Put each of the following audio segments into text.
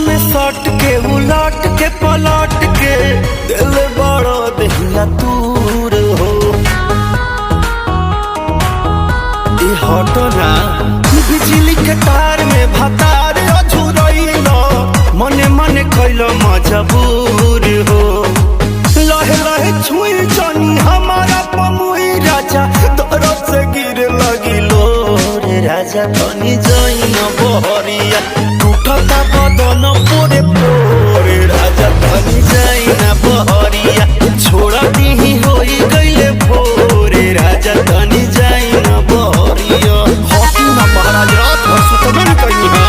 में सट के उलट के पलट के दिल बड़ा दहिया दूर हो। ई हटो ना बिजली के तार में भतार अझुरइलो मने मने कैलो मजबूर हो। लहे लहे छुई जानी हमारा पमुई राजा दरद से गिर लगिलो रे राजा तनी जाइन बहरिया टूटता बदन पोरे पोरे राजा तनी जाइन बहरिया छोड़ा दीही होई गइले भोरे राजा तनी जाइन बहरिया। हॉकी ना महाराज रात भर सुतबे न कहीं है।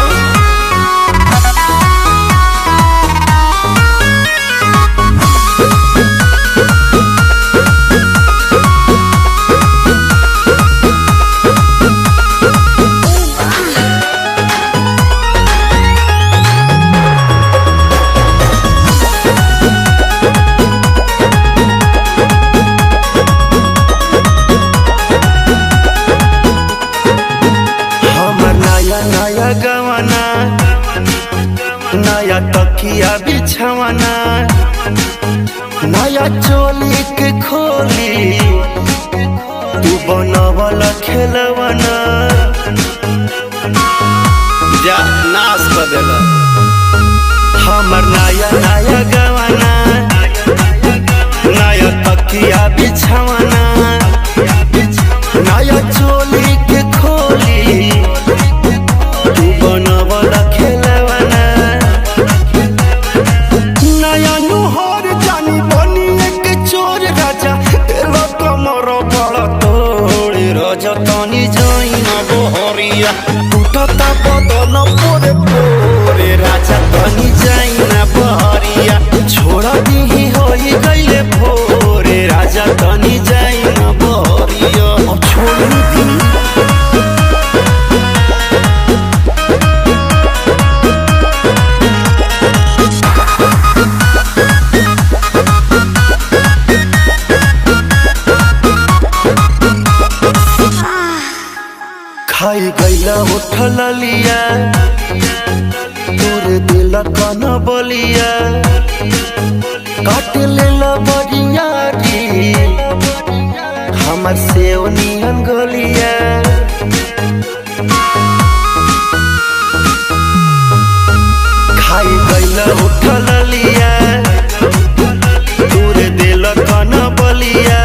गवाना नया तकिया बिछवाना नया चोली के खोली तू बनवल खेलवाना जा नाश कर देला। हमर नया नया गवाना नया तकिया बिछवाना नया चोली के खोली बनवला खेलवाना नया नुहर जानी बनी एक चोर राजा तेरा कमर बड़ा तोड़े राजा तनी जाइन बहरिया टूटता बदन पोरे पोरे राजा तनी जाइन बहरिया छोड़ा दीही होई गइले भोरे राजा तनी जाइन बहरिया। अब छोड़ दी खाई गईला उठल लिया तोर दिल कन बलिया काट लेला बरियारी हमर सेव नियन गलिया। खाई गईला उठल लिया तोर दिल कन बलिया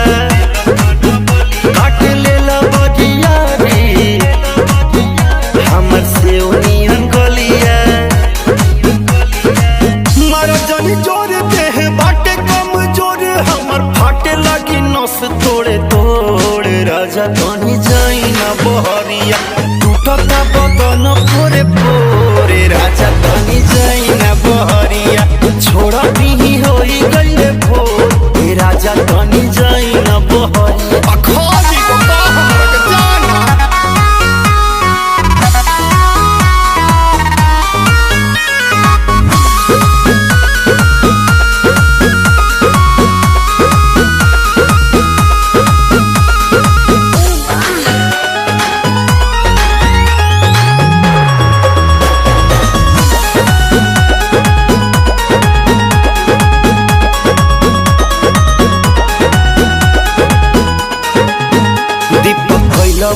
काट लेला बरियारी हमर से उनियन गलिया। मारा जानी जोरे देह बाटे कम जोरे हमर फाटे लगी नस तोड़े तोड़े राजा तनी जाइन बहरिया टूटता बदन पोरे पोरे राजा तनी जाइन बहरिया छोड़ा दीही होई गइले भोरे राजा तनी जाइन बहरिया। अखाली को हमरा के जाना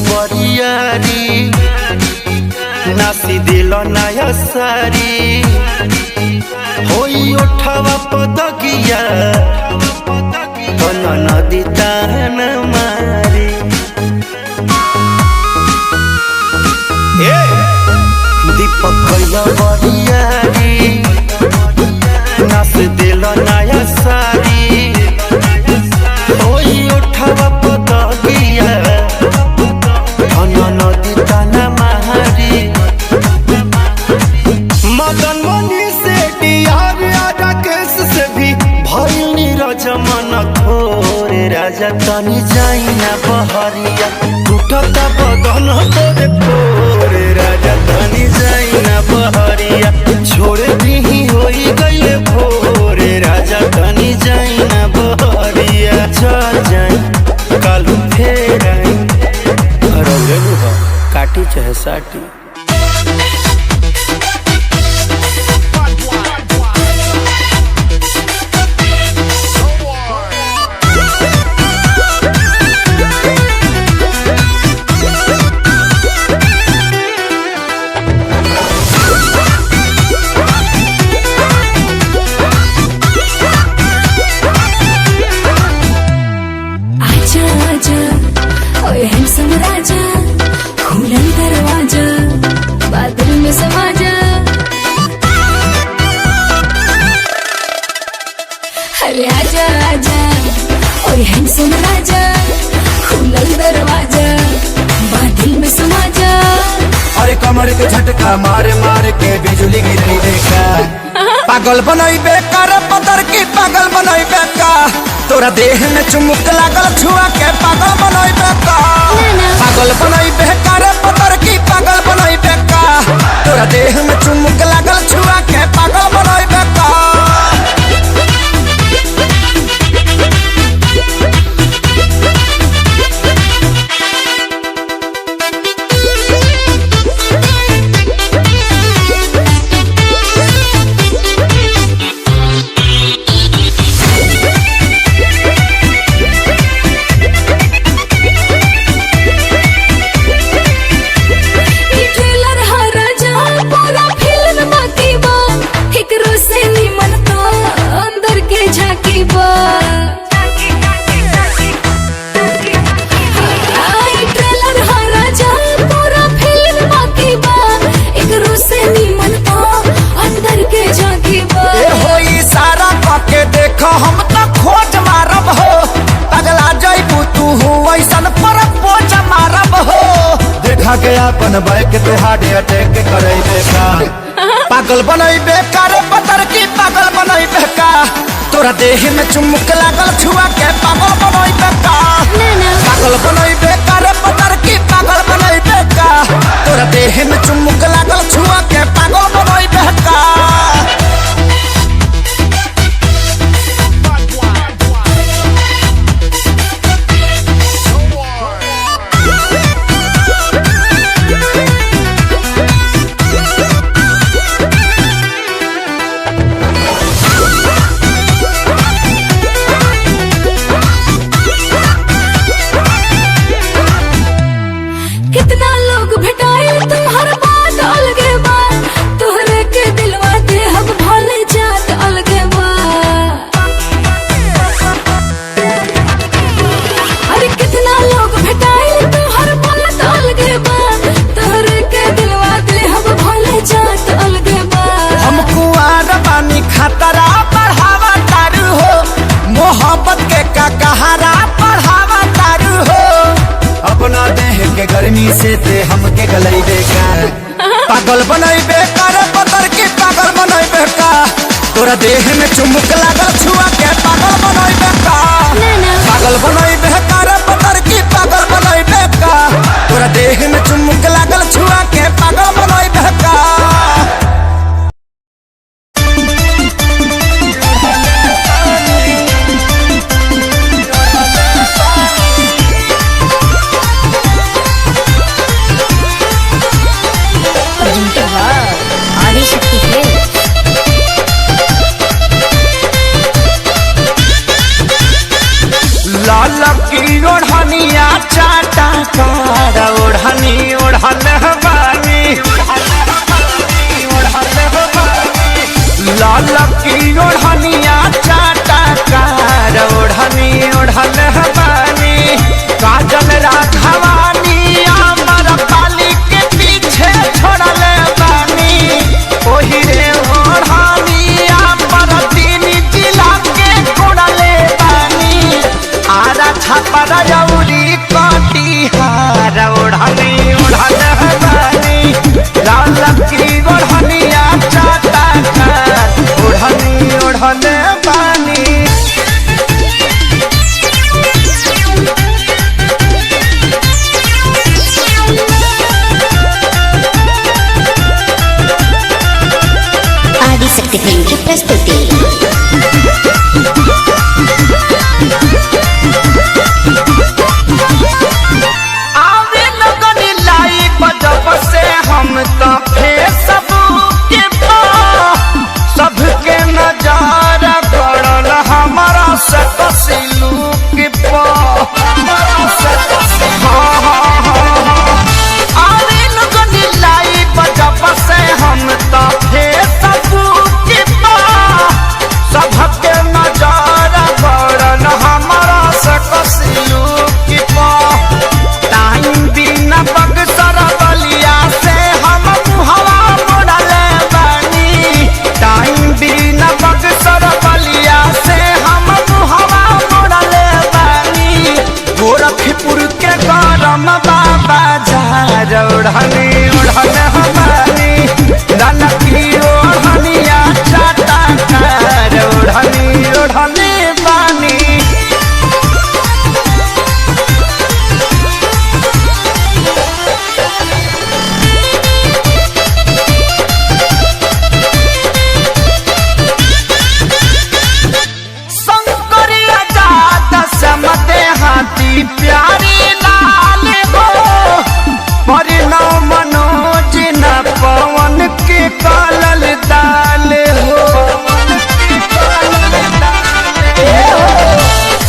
बरियारी नासी दिल नया सारी होई उठवा पदगिया बन नदी तान मारी दीपक कैला बरियारी नास दिल नया सारी होई उठवा पदगिया नदी ताना महारी मदन मनी से डियार राकेश से भी भइल नीरज मन थोरे राजा तनी जाइन बहरिया टूटता बदन पोरे पोरे राजा तनी जाइन बहरिया छोड़ दीही होई गइले भोरे राजा तनी जाइन बहरिया। चल जाई कालू फेर काटी चाहे साटी। और हैंडसम राजा, खुलल दरवाजा, बादल में समा जा। अरे कमर के झटका मारे मारे के बिजली गिरी देखा। पागल बनई बेकार पतर की पागल बनई बेका। तोरा देह में चुमुक लागल छुआ के पागल बनई बेका। पागल बनई बेकार पतर की पागल बनई बेका। तोरा देह में चुमुक लागल छुआ के पागल बनई बेका। हम तो खोज मारब हो, पगला जइबू तू ऐसन पर पोज मारब हो। देखा के अपन बैक पे हार्ट अटैक करैबे का। पागल बनैबे का रे पतर की पागल बनैबे का। तोरा देह में चुमुक लागल छुआ के पागल बनैबे का। पागल बनैबे का रे पतर की पागल बनैबे का। तोरा देह में चुमुक लागल छुआ के पागल बनैबे का। कितना लोग भेटाए तुम्हार बात अलगे बा। तोहरे के दिलवा दे हम भले जात अलगे बा। अरे कितना लोग भेटाए तुम्हार बात अलगे बा। तोहरे के दिलवा दे हम भले जात अलगे बा। हम कुआर बानी खतरा बढ़ावा तारू हो। मोहब्बत के कहारा बढ़ावा तारू हो। अपना देह के गर्मी से ते हमके गलैबे का। पागल बनैबे का रे पतर की पागल बनैबे का। तोरा देह में चुमुक लागल छुआ के पागल बनैबे का। पागल बनैबे का रे पतर की पागल बनैबे का। तोरा देह में चुमुक लागल छुआ के पागल बनैबे का। आदिशक्ति है। लाल की ओढ़निया चाटा कार ओढ़नी ओढ़ल बानी। लाल की ओढ़निया चाटा कार ओढ़नी ओढ़ल बानी। काजल राघवानी अमर पाली के पीछे छोड़ल बानी। ओही रे ओढ़निया पर तीन जिला के कोड़ले बानी। आरा छापर जौरी कटिहार ओढ़नी ओढ़ल बानी। लाल की ओढ़निया चाटा कार ओढ़नी ओढ़ल बानी। आदिशक्ति फिल्म की प्रस्तुति। आवे लगन लाई बजब से हम तो फेसबुक पे सबके नजारा पड़ल हमारा से तस्लूक पे। आवे लगन लाई बजब से हम तो फेसबुक पे ओढ़नी ओढ़न हमारी लाला की ओढ़निया चाटा कार ओढ़नी ओढ़नी बानी। शंकरिया जात समते हाथी प्यारी लाल हो परिणव मनोज न पवन के कालल दाल हो।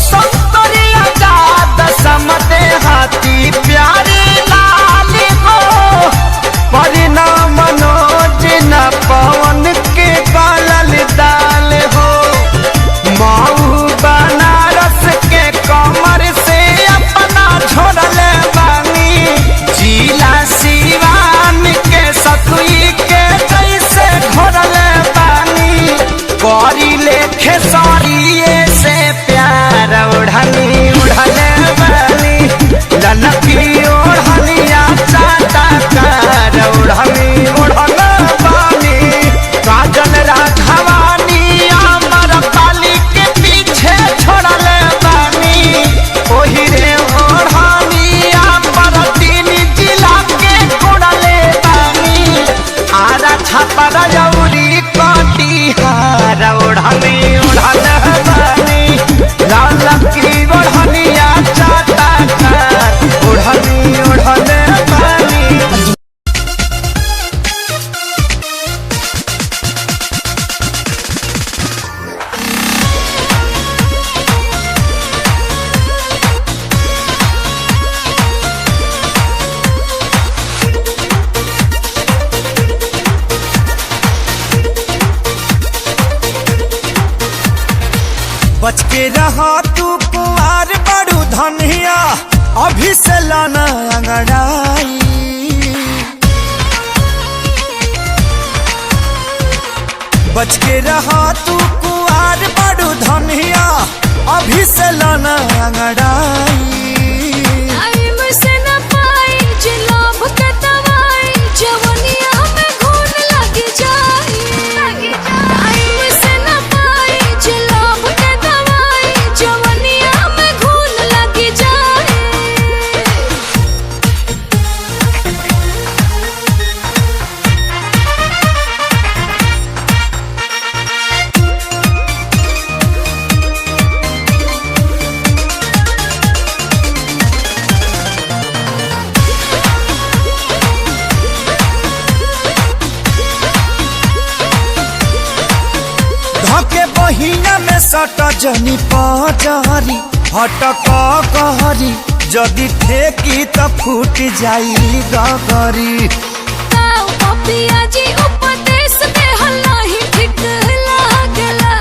शंकरिया जात समते हाथी प्यारी लाल हो परिणव मनोज न पवन के कालल दाल हो। माऊ बनारस के कमर से अपना छोड़ल बानी जिला सिवान के सतुई के जैसे घोड़ल बानी करी लेखे सरिये से प्यार ओढ़नी उड़ल बानी ललकी ओढ़निया चाटा कार ओढ़नी ओढ़ल बानी। काजल राघवानी अमर पाली के पीछे छोड़ल बानी ओही रे ओढ़निया पर तीन जिला के कोड़ल बानी। आरा छपर जौरी कटिहार ओढ़नी ओढ़ल बानी ललकी ओढ़निया चाटा कार ओढ़नी ओढ़ल बानी। बच के रहा तू कुआर बड़ू धनिया अभी से लाना अंगड़ाई। बच के रहा तू कुआर बड़ू धनिया अभी से लाना अंगड़ाई। टाइम से न पाई जे लोभ के दवाई जवनिया में घून लग जाई। टाइम से न पाई जे लोभ के दवाई जवनिया में घून लग जाई। धके बहिना में सट जनी पजारी हटक कहरी जदि ठेकी त फूट जाई गगरी। ताऊ पपिया जी उपदेश दे हल्लाही ठीक लागला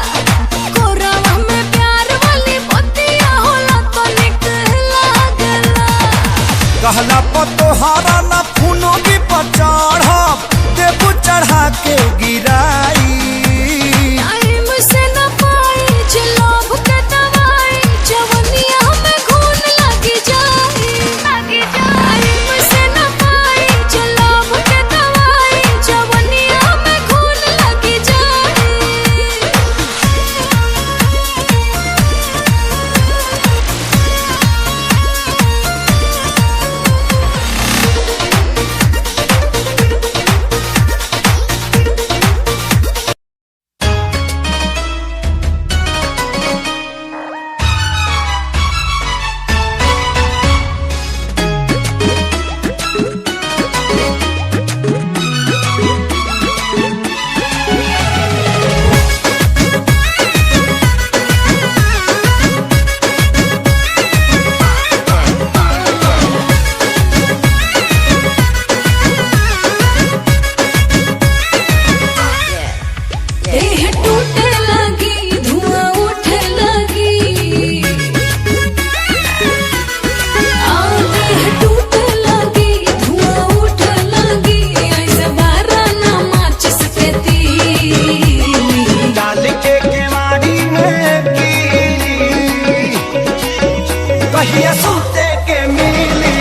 कोरावा में प्यार वाली बतिया होला तो निक लागला। कहला पतोहारा न फूनो भी पर चढ़ब देबू चढ़ा के गिराई। टाइम से न पाई जे लोभ के दवाई जवनिया में घून लग जाई। टाइम से न पाई जे लोभ के दवाई जवनिया में घून लग जाई। कहिया सुते के मिली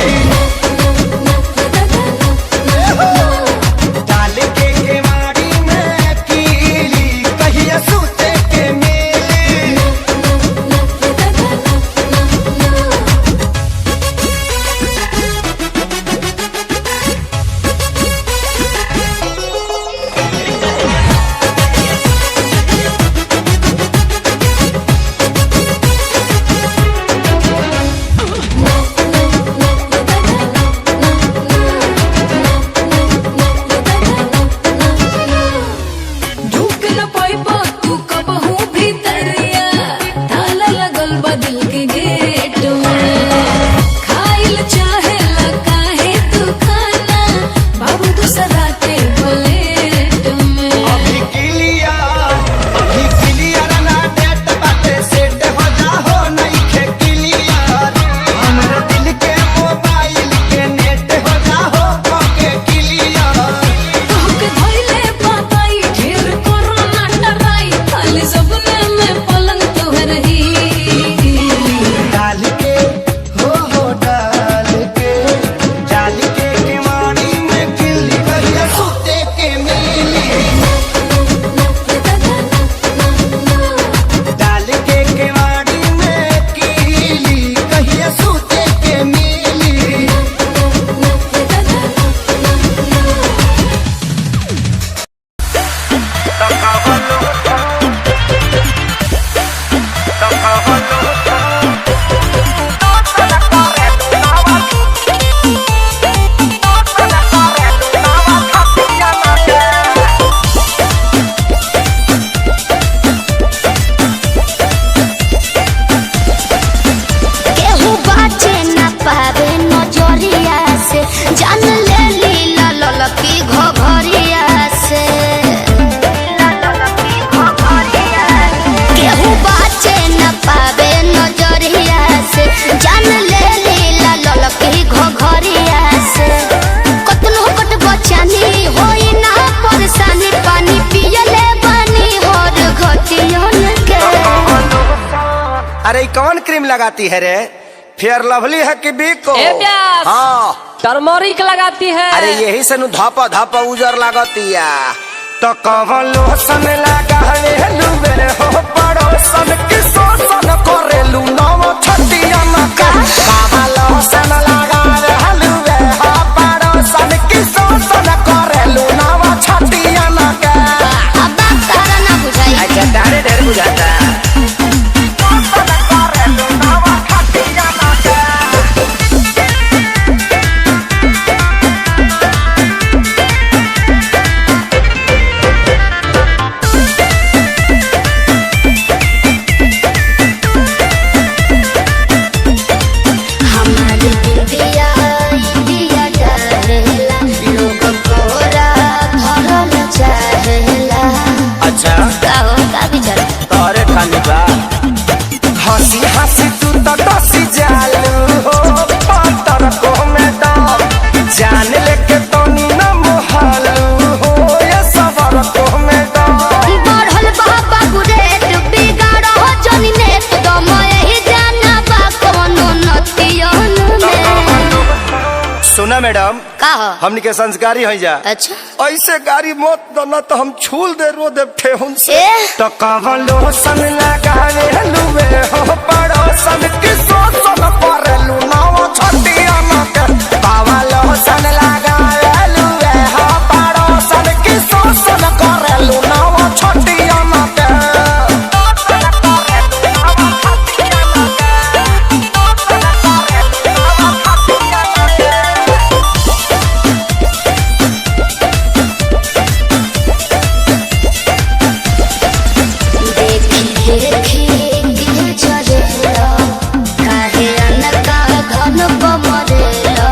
अरे ये कौन क्रीम लगाती है रे? फेयर लवली है कि बिको? ए प्यास। हाँ टर्मरिक लगाती है। अरे यही से नु धापा धापा उजर लागतिया। तो कवन लोशन लगा लुबे हो पड़ोसन की शोषण करेलू नव छटिया मका। कवन लोशन लगा लुबे हो पड़ोसन की शोषण करेलू नव छटिया मका। अब बात तारा ना बुझाई। अच्छा तारे ढेर बुझाता। हमारी इंडिया इंडिया कहेला, लोग कोरा भरल चाहेला। अच्छा का हो का विचार? तारे खानी बा हंसी हंसी तू तो डसी जालू हो पातर को में दम जान लेके तो नी न मोहलू हो ये सबर को में दम। बढ़ल बाबा गुरेट बिगाड़ हो जनी नेत दम यही जाना बा कोनो नतियन में। सुना मैडम का हो? हमनी के संस्कारी है जा। अच्छा ऐसे गाड़ी मत दो न तो हम छूल दे रो दे ठेहुन से। ए? तो कवन लोशन लगावे लुबे हो पड़ोसन की शोषण करेलू नव छटिया मका। कवन लोशन लगावे लुबे हो पड़ोसन की शोषण करेलू नव छटिया मका। देखी देखी दिल जरेला, काहे अनका धन बमरेला।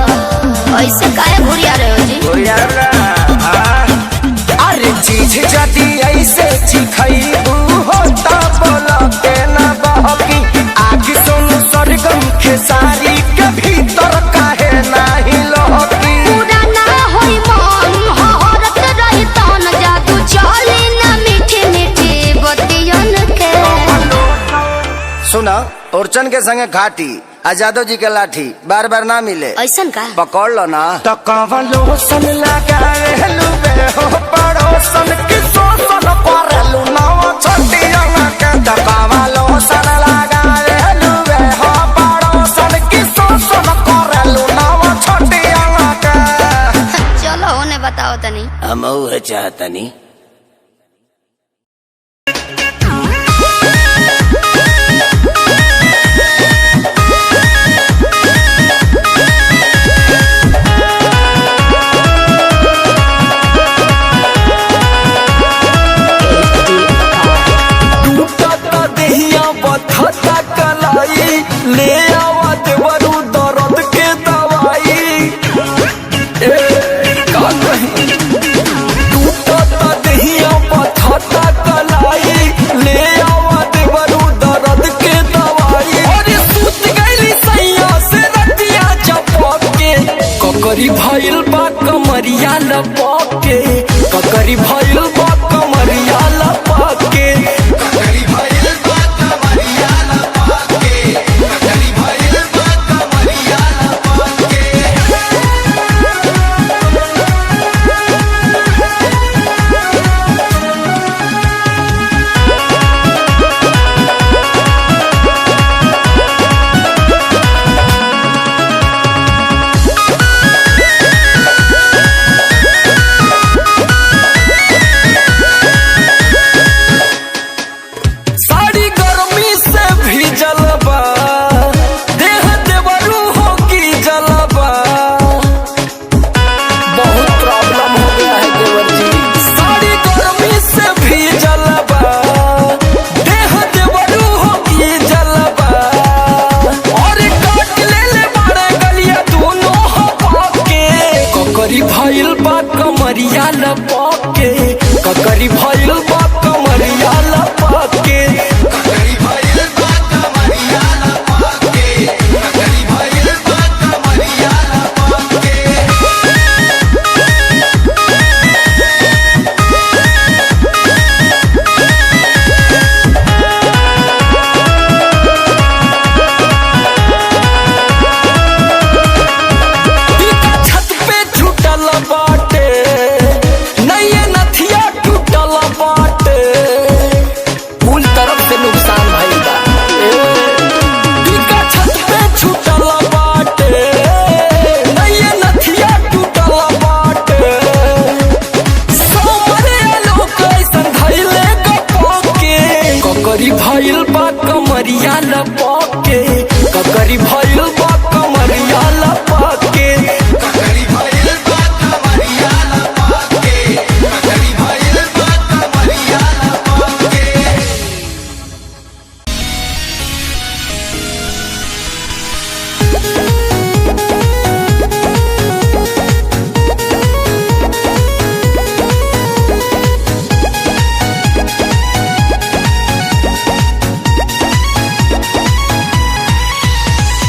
ऐसे काहे घुरिया रहे हो जी? अरे चीज जदी ऐसे चिखैबू हो ता बोला के न बहकी। आग सुन सरगम खेसारी के भीतर काहे नाही लहकी। पूरा ना होई मन हहरत रही तन जादू चली ना मीठी मीठी बतियन के। सुना ओरचन के संगे घाटी आ जादव जी के लाठी बार बार ना मिले। ऐसन का? पकड़ लो ना। तो कवन लोशन लगावे लुबे हो पड़ोसन की शोषण करेलू नव छटिया मका। तो कवन लोशन लगावे लुबे हो पड़ोसन की शोषण करेलू नव छटिया मका। चलो होने बताओ तनी। हम उहे चाहतनी। बथता कलाई ले आवत बरू दर्द के दवाई। ए का कहीं टूटता भइल बा कमरिया लपके, ककरी भइल बा कमरिया लपके, ककरी भइल बा कमरिया लपके, ककरी भइल बा कमरिया लपके।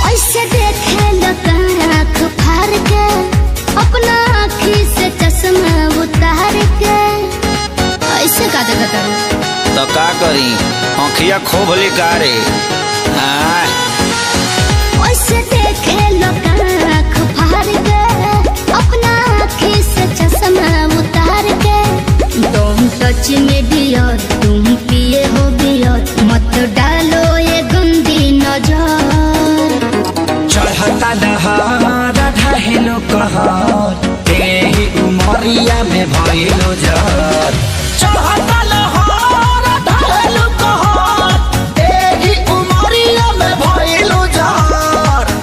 ऐसे देखे लोगन आँख फाड़ के, अपना आँखी से चश्मा उतार के। ऐसे का देखा करूं? तो का करी आँखिया खोभली कारे। ऐसे देखे लोगन आँख फाड़ के, अपना आँखी से चश्मा उतार के। तुम टच में डियर, तुम पिए हो बियर, मत डालो ये गंदी नजर। चढ़ता दहार ढहेलो कहर, तेही उमरिया में भइलो जर। चढ़ता दहार ढहेलो कहर, तेही उमरिया में भइलो जर।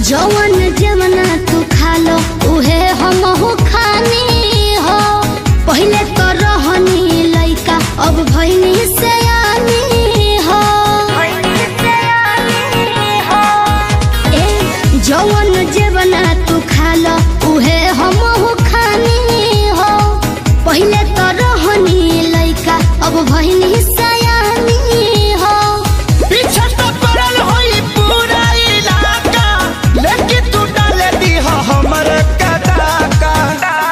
जवन जवना तू खा लो उहे हमहू खानी हो। पहिले तो रहनी लइका, अब भइनी सयानी हो। ए जवन जवना तू खा लो उहे हमहू खानी हो। पहिले तो रहनी लइका, अब भइनी सयानी हो। पीछे तो पड़ल होई पूरा इलाका, लेकिन तू डाले दी हमर कदाका।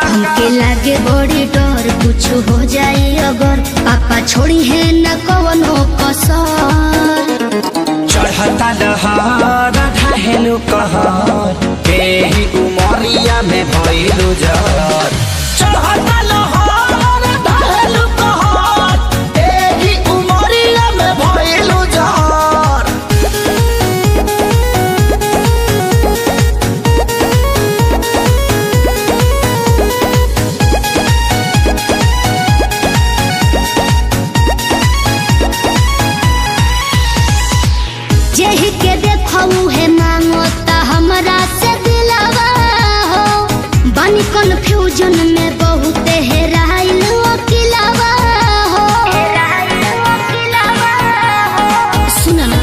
हमके लागे बड़ी डर, कुछ हो जाए अगर, पापा छोड़ी है न कवनो कसर। चढ़ता दहार ढहेलो कहर, तेही उमरिया में भइलो जर। चढ़ता दहार ढहेलो कहर, तेही उमरिया में भइलो जर। जेहि के देखऊ है मांगो ता हमरा से दिलावा हो। बनी कन्फ्यूजन में बहुत हेराइल अकेलावा हो। सुन ना,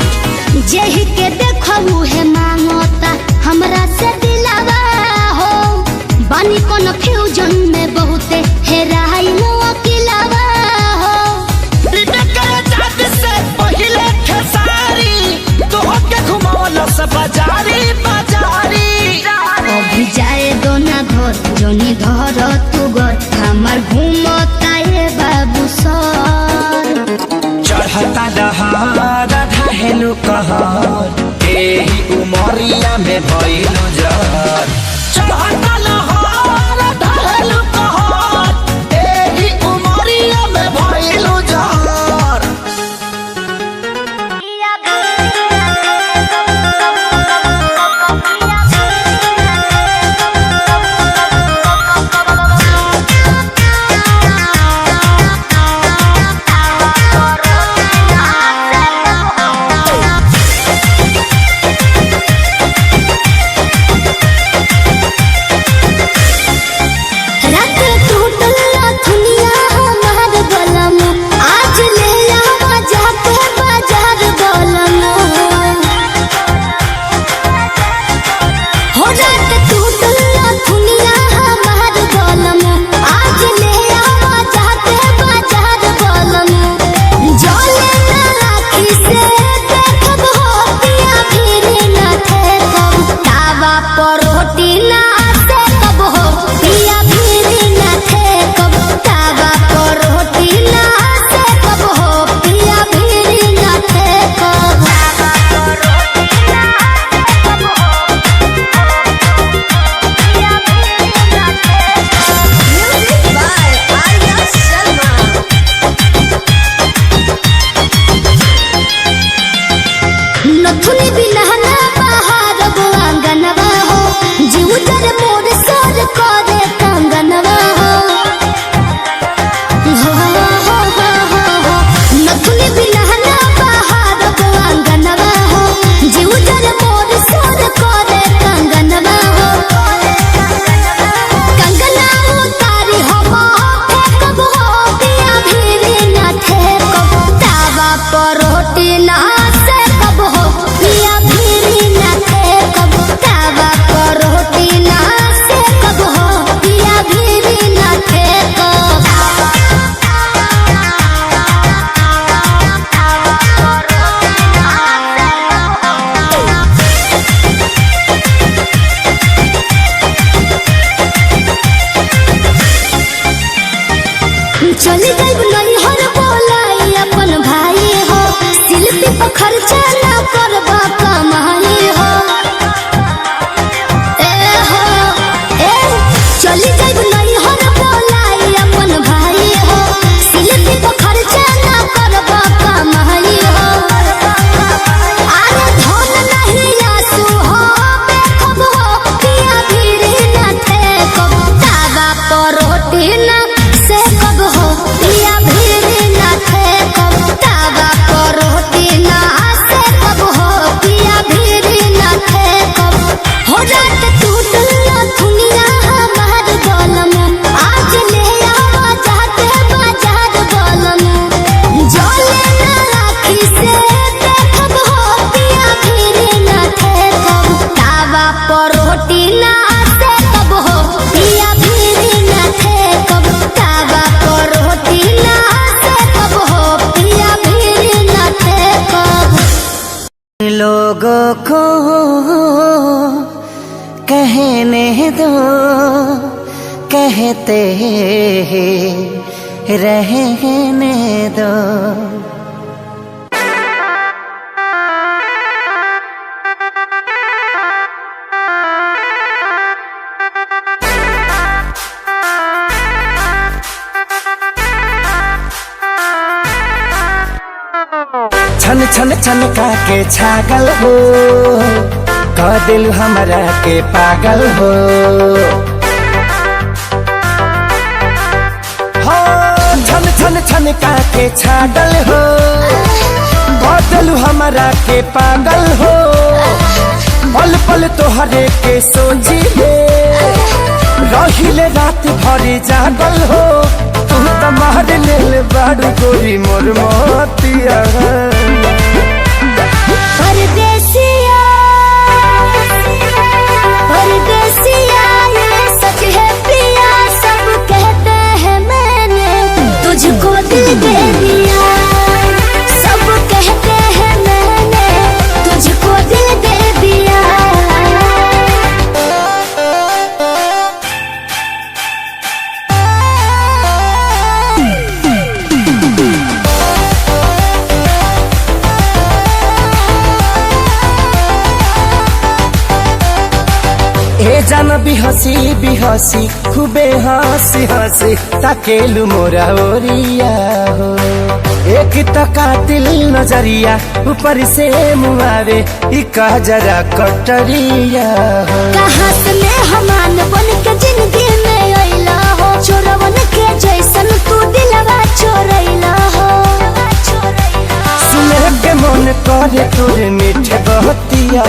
जेहि के देखऊ है मांगो ता हमरा से दिलावा हो। बनी कन्फ्यूजन में बहुत हेराइल अकेलावा हो। पहिले खेसारी तोहके घुमावला से बाजारी बाजारी। अभी जाए दो ना घर, जोनी घर तू घर, हमार घूमता ये बाबू सर। चढ़ता दहार ढहेलो कहर, तेही उमरिया में भइलो जर। चढ़ता दहार ढहेलो कहर, तेही उमरिया में भइलो जर। होली बिलहना बहार अंगनवा हो जीव जल मोर सोर करे कंगनवा हो कंगना उतारी हो कब हो पिया भीरी न थे कब तावा पर रोटी ना से कब हो पिया भीरी न थे कब तावा पर रोटी ना से कब हो पिया भीरी न थे कब चली जाइब नहीं हर बोलाई अपन भाई हो शिल्पी पर खर्चा ना करबा कमाई हो ए चली जाइब नहीं हर बोलाई अपन भाई हो शिल्पी पर खर्चा ना करबा कमाई हो अरे धन नहीं आसू हो बेखब हो पिया भीरी न थे कब तावा पर रोटी ना से कब हो पिया भीरी न थे कब तावा पर रोटी ना से कब हो पिया भीरी न थे कब हो रात टूटल दुनिया हमार गलम आज ले आवा जाते बाजार गलम जले ना राखी से देखब हो पिया भीरी न थे कब तावा पर रोटी ना से कब हो पिया भीरी न थे कब तावा पर रोटी ना से कब हो पिया भीरी न थे कब लोगों को कहने दो कहते रहने दो। छन छन छनका के छागल हो कह दिल हमरा के पागल हो छन छन छनका के छागल हो कह दिल हमरा के पागल हो पल पल तोहरे के सोची रहिले रात भरी जागल हो तू तो मार लेल बाड़ू गोरी मोर मोतिया परदेसिया परदेसिया ये सच है पिया सब कहते हैं मैंने तुझको दिल दे दिया सब कहते हैं मैंने तुझको दिल दे दिया ए जान बिहसी खूबे हंसी हंसी ताकेलु मोरा ओरिया हो एक तो कातिल नजरिया ऊपर से मुआवे इका जरा कटरिया हो कहाँ से मैं हमान बन के जिंदगी में अइला हो चोरवन के जैसन तू दिलवा चोरैला हो सुने के मन करे तोरे मीठे बहतिया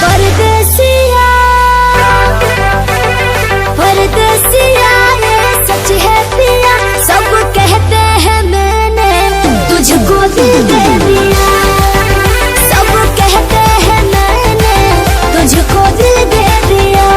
परदेसिया परदेसिया ये सच है पिया सब कहते हैं मैंने तुझको दिल दे दिया सब कहते हैं मैंने तुझको दिल दे दिया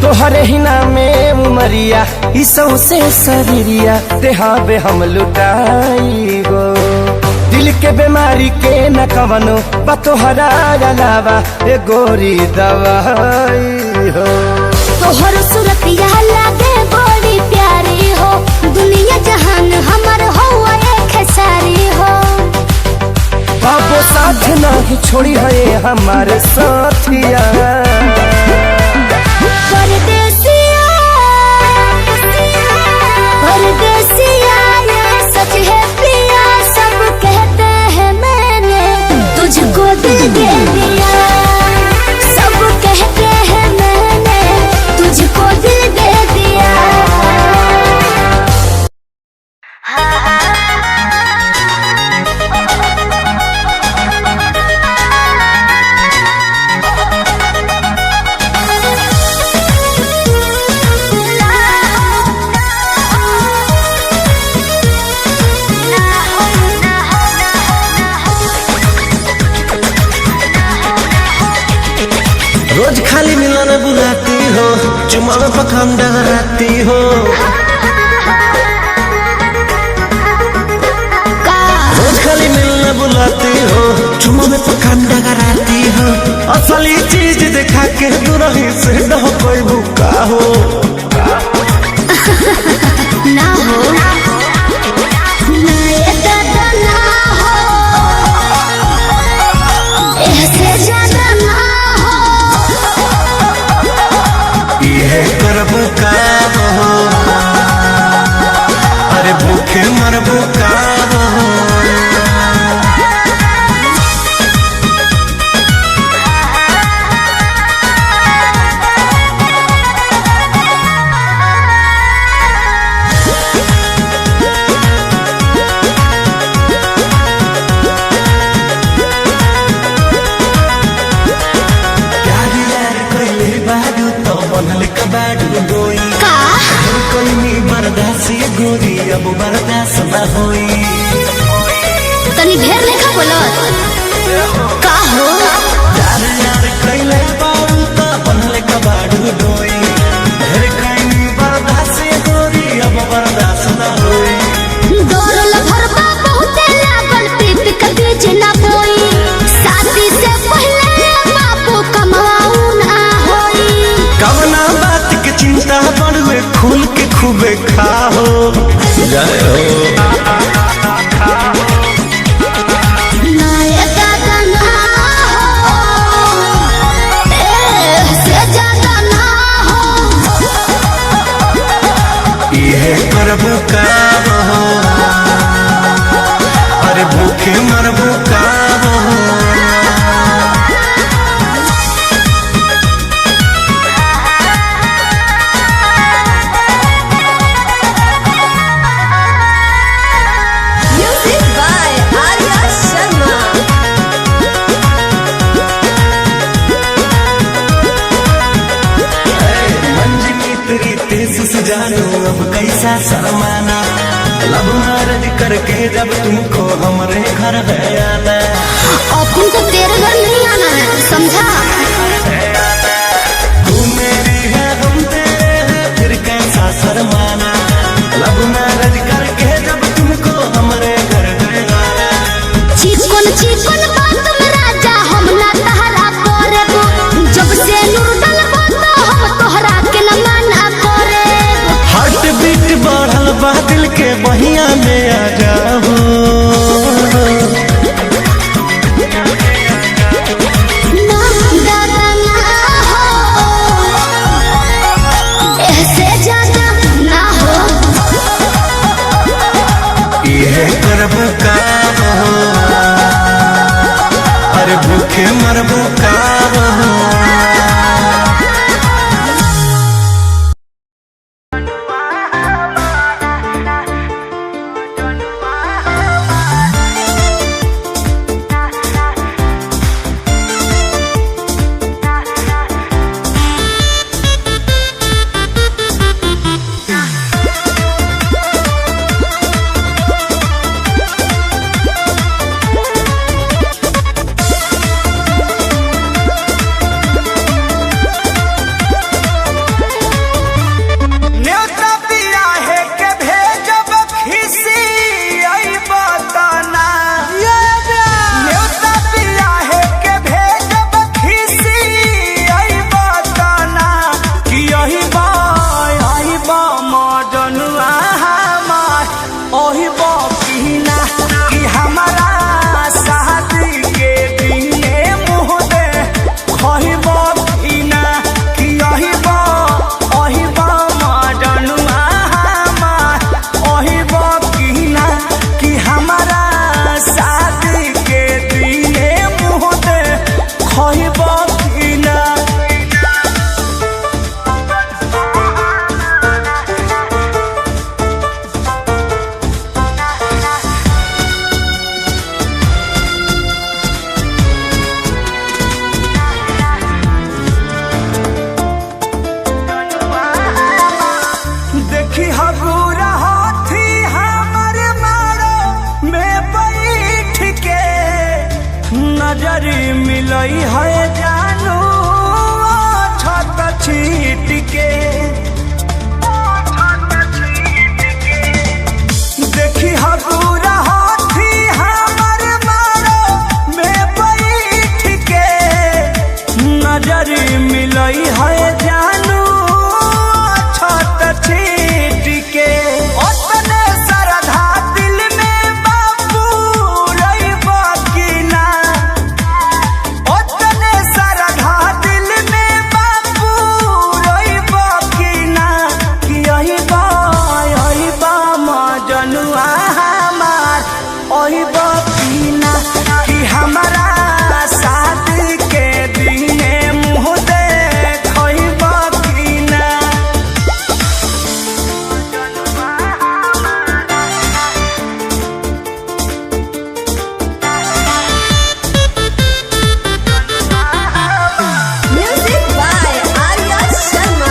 तोहरे ही नामे उमरिया इसौ से शरीरिया देहाबे हम लुटाई गो दिल के बीमारी के न कवनो बा तोहरा अलावा ए गोरी दवाई हो तोहर सूरतिया लागे बड़ी प्यारी हो दुनिया जहान हमर हो एक सारी हो साथ नहीं छोड़ी है हमारे साथिया। परदेसिया परदेसिया ये सच है पिया, सब कहते हैं मैंने तुझको दिल दे दिया। सब कहते हैं मैंने तुझको दिल दे दिया। रोज खाली मिलने बुलाती हो, चुमा में पखान डगराती हो। रोज खाली मिलने बुलाती हो, चुमा में पखान डगराती हो। असली चीज दिखा के दुरही से न हो कोई भूखा हो। ना हो ना ये दादा ना हो, ऐसे ज्यादा ना ये करब काम हो, अरे भूखे मरबो काम हो। गोरी अब बर्दाश्त न होई, तनी ढेर लेखा बोलत का हो। यार यार कैले बाऊ त बनले कबाड़ू डोई। ढेर कैनी बर्दाश्त गोरी अब बर्दाश्त न होई। दौड़ल भरबा बहुते लागल, प्रीत के बीच ना बोई। शादी से पहले बापू कमाऊ ना होई। कवना बात के चिंता बड़ुए खुल के खूबे खाओ। जय हो ना ये दादा ना हो, ऐसे ज्यादा ना हो। ये करब काम हो, अरे भूखे मरबो काम हो। जानो अब कैसा शर्माना, लब मैरिज करके जब तुमको हमारे घर है आना। और तुमको तेरे घर नहीं आना है, समझा। तू मेरी है हम तेरे हैं, फिर कैसा शर्माना। लब मैरिज करके जब तुमको हमारे घर है आना। चिकन चिकन बात में राजा हम ना तहरा करे, जब से नूर डलबा तो हम तोहरा के न माना करे। हार्ट बीट बढ़ल बा दिल के बहिया में आ जाओ। ना दादा ना हो, ऐसे ज्यादा ना हो। ये करब काम हो, अरे भूखे मरबो काम हो। नजरी मिलई है जानू छत छीट के देखी हबूरा हाथी हमर मारो में बैठ के नजरी मिलई है जानू छत छीट के ओतने सरधा दिल में बाबू रही बाकी ना ओतने सरधा दिल में बाबू रही बाकी ना कि यही बा मजनुआ हमार ओही बाकी ना कि हमारा शादी के दिने मुँह देखई बाकी ना Music by Arya Sharma.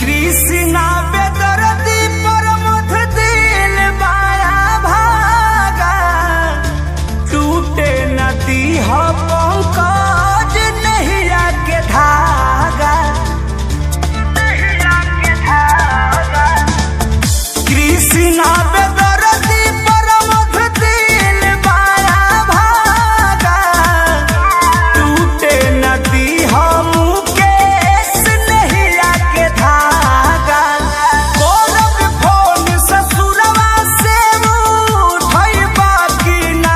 Krishna बेदर्दी पर मुठ दिल बाया भागा टूटे नदी हो पंकज नैया के धागा कृष्णा बेदर्दी पर मुठ दिल बाया भागा टूटे नदी हो मुकेश नैया के धागा कोरब फोन ससुरवा से उठई बाकी ना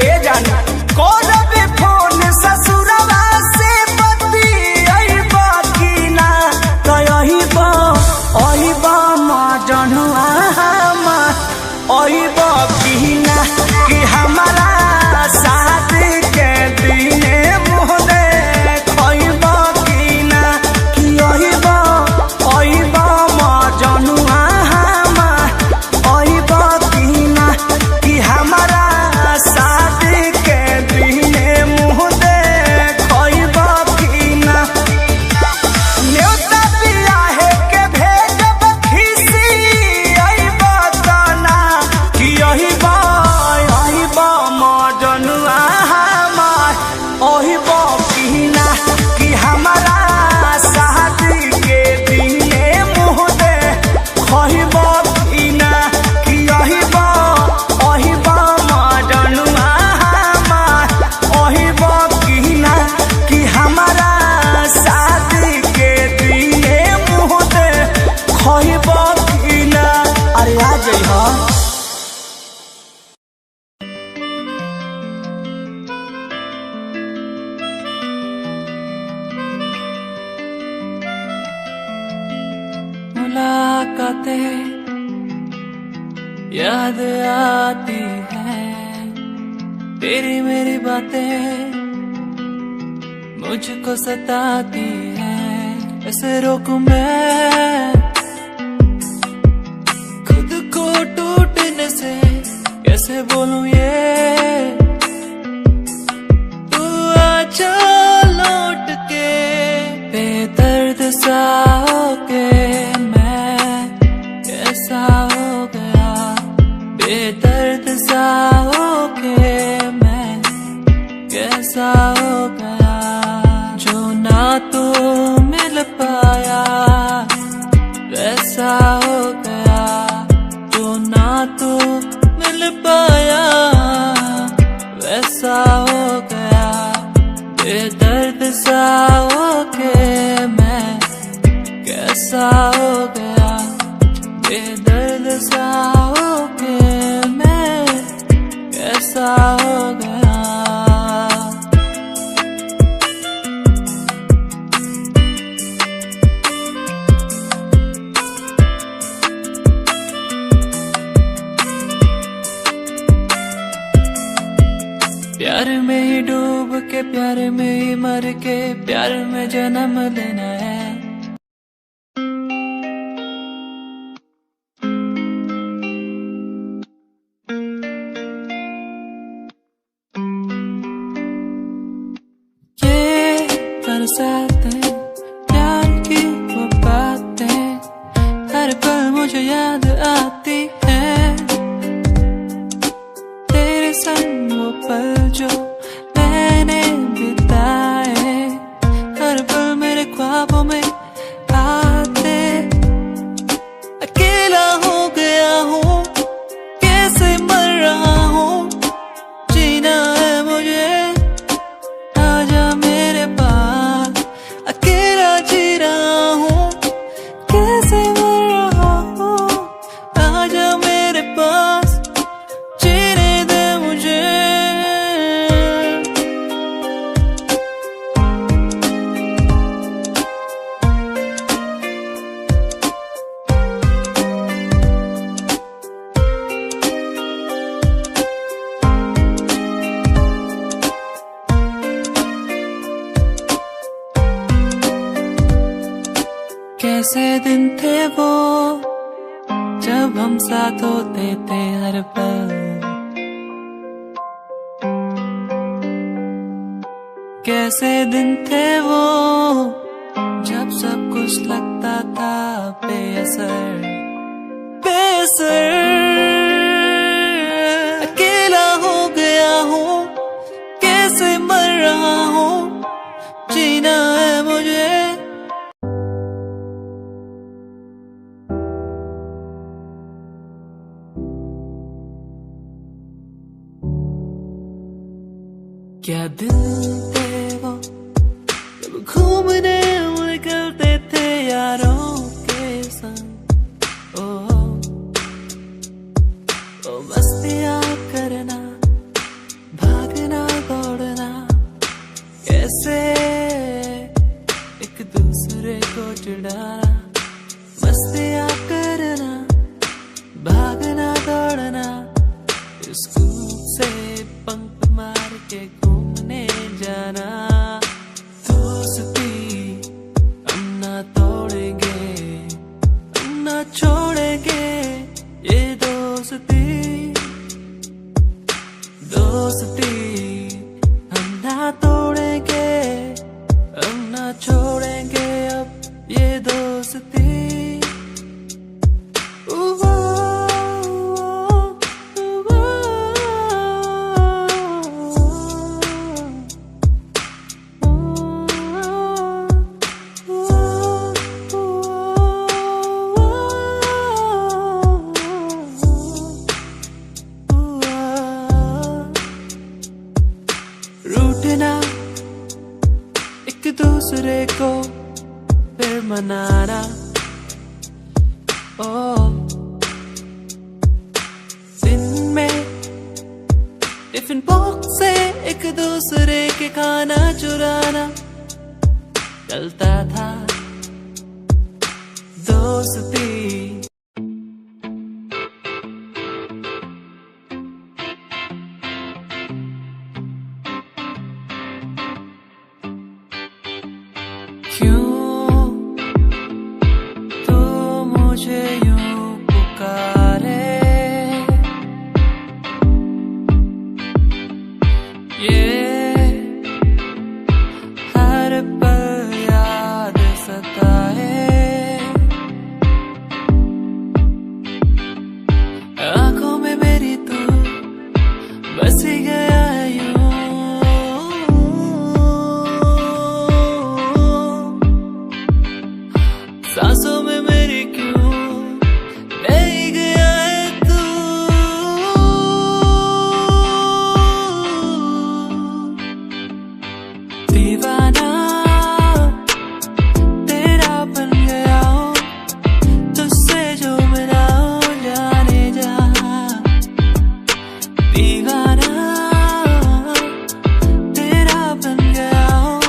ए जानी कोरब फोन ससुरवा से बतियई बाकी ना कयही बा ओही बा मजनुआ हमार ओही बाकी ना कि हमारा शादी के दिने मुँह देखई बाकी ना कि ओही बा मजनुआ हमार ओही बाकी ना कि हमारा शादी के दिने मुँह देखई बाकी ना न्योता बियाहे के भेजब खिसी आई बताना कि यही बा मजनुआ हमार ओही बाकी ना कि हमारा शादी के दिने मुँह देखई बाकी ना कि यही बा मजनुआ हमार ओही बाकी ना कि हमारा शादी के दिने मुँह देखई बाकी ना अरे आ जइहा मुलाकातें याद आती हैं तेरी मेरी बातें मुझको सताती हैं ऐसे रोकूं मैं खुद को टूटने से कैसे बोलूं ये तू आजा लौट के बेदर्द सा होके मैं कैसा हो गया बेदर्द सा होके मैं कैसा हो गया जो ना तो मिल पाया वैसा हो गया जो ना तो मिल पाया वैसा हो गया बेदर्द सा होके मैं कैसा हो गया बेदर्द सा होके मैं कैसा हो गया प्यार में ही डूब के प्यार में ही मर के प्यार में जन्म लेना है बरसातें मुझे याद आती है तेरे संग वो पल जो मैंने बिताए। हर पल मेरे ख्वाबों में आते। अकेला हो गया हूँ, कैसे मर रहा हूँ, जीना है मुझे, आजा मेरे पास। अकेला जी रहा हूँ, कैसे मर रहा हूँ, आजा मेरे पास, जीने दे मुझे। कैसे दिन थे वो जब हम साथ होते थे हर पल। कैसे दिन थे वो जब सब कुछ लगता था बेअसर बेअसर। अकेला हो गया हूँ, कैसे मर रहा हूँ, जीना है मुझे। क्या दिन थे वो जब घूमने निकलते थे यारों के संग। ओ मस्तियाँ करना, भागना दौड़ना, कैसे एक दूसरे को चिढ़ाना। मस्तियाँ करना, भागना दौड़ना, स्कूल से पंख मार के घूमने जाना। दोस्ती हम ना तोड़ेंगे, हम ना छोड़ेंगे ये दोस्ती। दोस्ती हम ना तोड़ेंगे, हम ना छोड़ेंगे अब ये दोस्ती। रूठना एक दूसरे को फिर मनाना। दिन में टिफिन बॉक्स से एक दूसरे के खाना चुराना चलता था दोस्ती। क्यों तो मुझे यूं पुकारे, ये हर पल याद सताए। आंखों में मेरी तू बस ही गया है यूं। सांसों में मेरी क्यों नहीं गया है तू। दीवाना तेरा बन गया हूँ, तुझसे जो मिला हूँ जाने जा। दीवाना तेरा बन गया हूँ,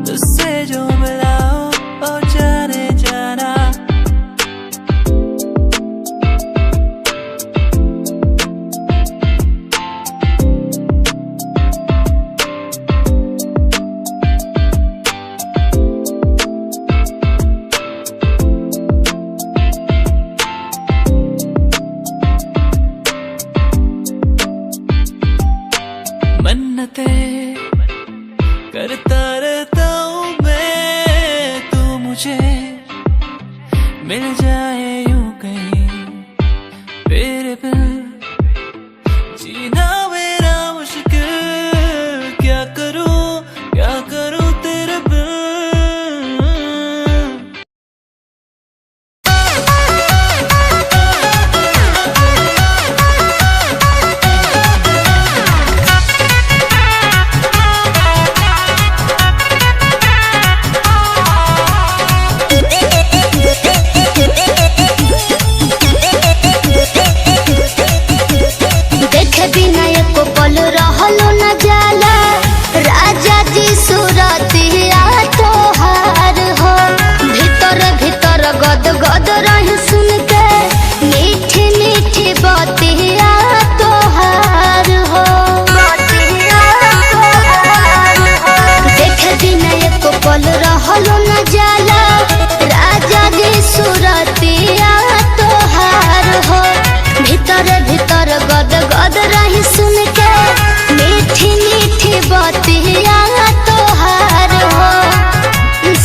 तुझसे जो मिला हूँ ओ जाने जाना। मन्नतें करता रहता हूँ मैं, तू मुझे मिल जाए यूं कहीं। रहलो न जाला राजा जी सुरतिया तोहार हो भीतर भीतर गद गद रही सुन के मीठी मीठी बतिया तोहार हो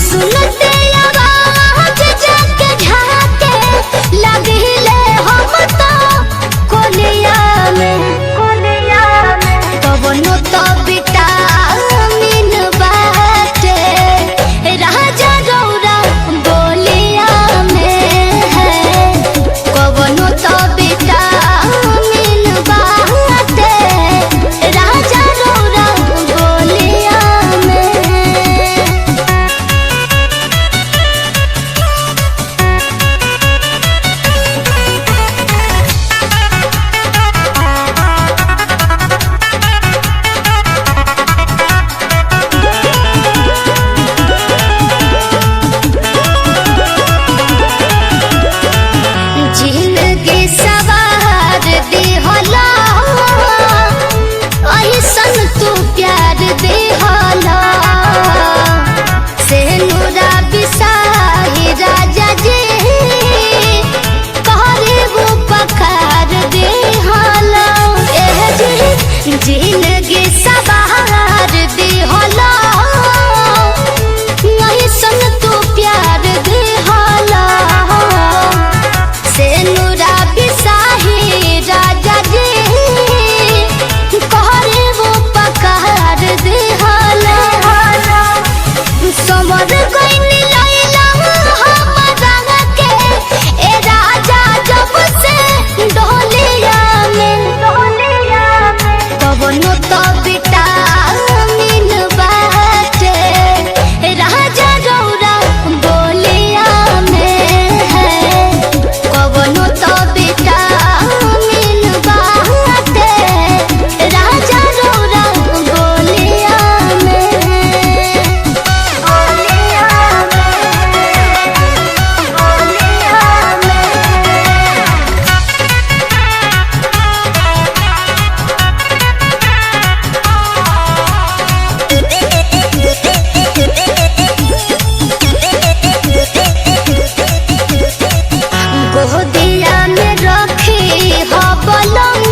सुनते आवाज जाके झाके लगिले हम तो कोलिया में कवनो तो विटामिन बाटे राजा रौरा बोलिया में है कवनो तो विटामिन बाटे राजा रौरा बोलिया में। जिंदगी सवार दिहला ऐसन तू प्यार दिहला से नूरा बिसाही राजा जी कहरे वो पखार दिहला एह जी जिंदगी सवार दिहला ऐसन तू प्यार दिहला से नूरा बिसाही राजा जी कहरे वो पकार दिहला समर कोइनी लैला हमरा के ए राजा जब से डोलिया में कवनो तो विटामिन बाटे राजा रौरा बोलिया में है कवनो तो विटामिन बाटे राजा रौरा बोलिया गोदिया में रखी हो बलम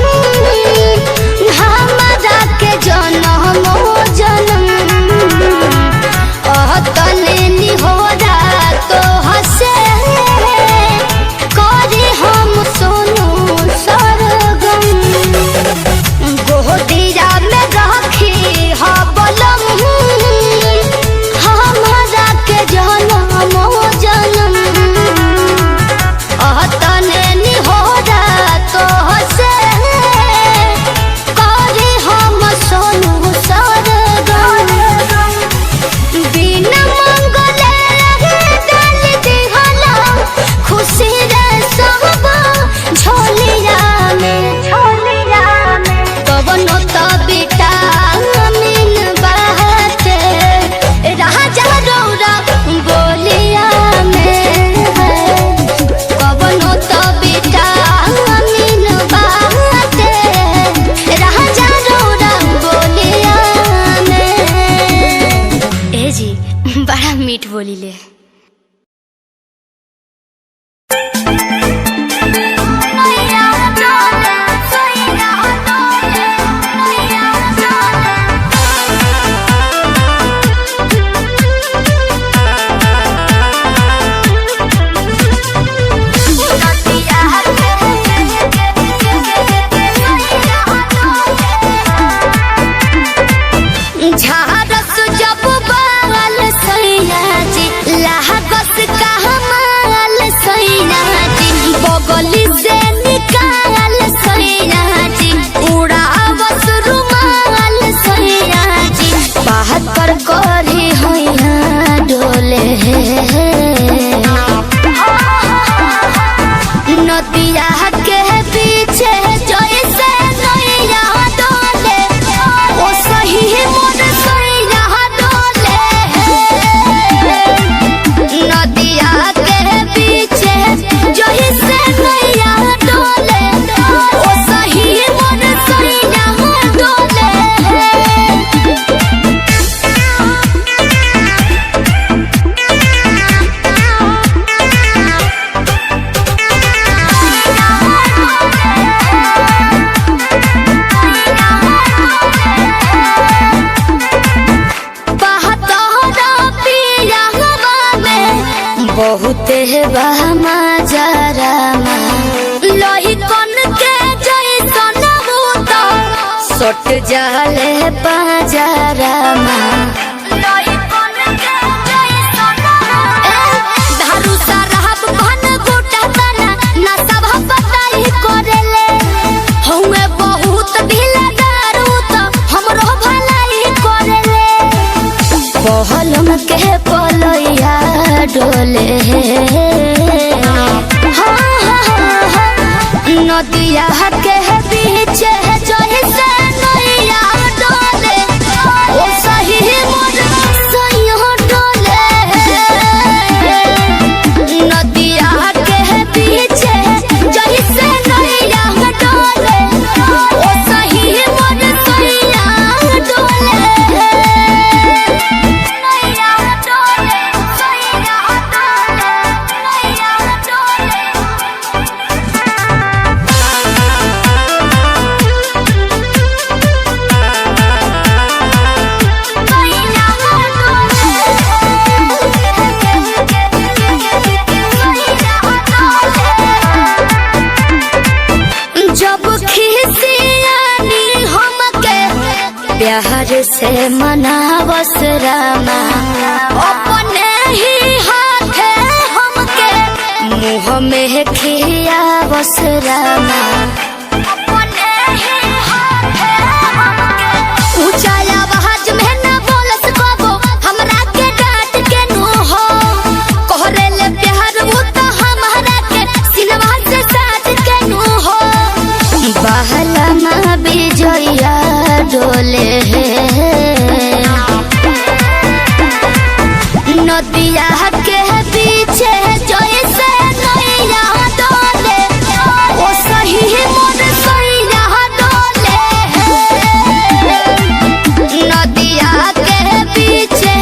हमरा के जनम जनम तने निहोरा तो हसे करे हम सोनू सरगम गोदिया में रखी हो बलम हमरा के जनम जनम तने निहोरा तो हसे करे हम सोनू सरगम बिना मंगले डाल दिहला खुशी रे सब झोलिया में कवनो तो विटामिन बाटे राजा रौरा बोलिया में है कवनो तो विटामिन बाटे राजा रौरा बोलिया में। ए जी बड़ा मीठ बोलीले। झारस जब बाल सैया जी लागस कहमाल सैया जी बगली से निकाल सैया जी उड़ावस रुमाल सैया जी बात पर करे होया डोले नदिया के पीछे जैसे नैया डोले ओ सही मोर सैया डोले नदिया के पीछे जैसे नैया डोले ओ सही मोर सैया डोले बहुत बहमा जरामा लोही कन के जैसन होता सट जाले पाजरामा लोही कन के जैसन धारू सरहब भन गोटा तना ना सब पताई करेले हउए बहुत ढीला दारू तो हमरो भलाई करेले पहलम के पलैया डोले नदिया के बीच जैसे नैया डोले ओ सही मोर सैया डोले नदिया के बीच जैसे नैया डोले ओ सही मोर सैया डोले नैया डोले सैया डोले नैया डोले जब खिसियानी हमके प्यार से मनावस रामा अपने ही हाथे हमके मुँह में खियावस रामा अपने ही हाथे हमके ऊंचा आवाज में ना बोलस कबो हमरा के डांट के नो हो कहरेले प्यार वो तो हमारा के सिनवा से साथ के नो हो बहला माँ बिजया डोले नदिया के पीछे जैसे नैया डोले ओ सही मोर सैया डोले नदिया के पीछे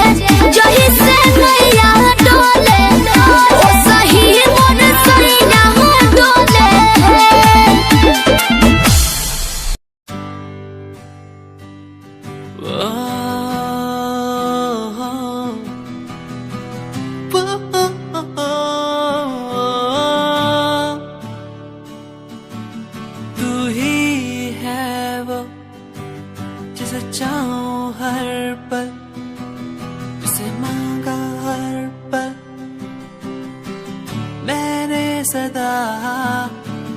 जैसे नैया डोले ओ सही मोर सैया डोले तू ही है वो जिसे चाहूं हर पल जिसे मांगा हर पल मैंने सदा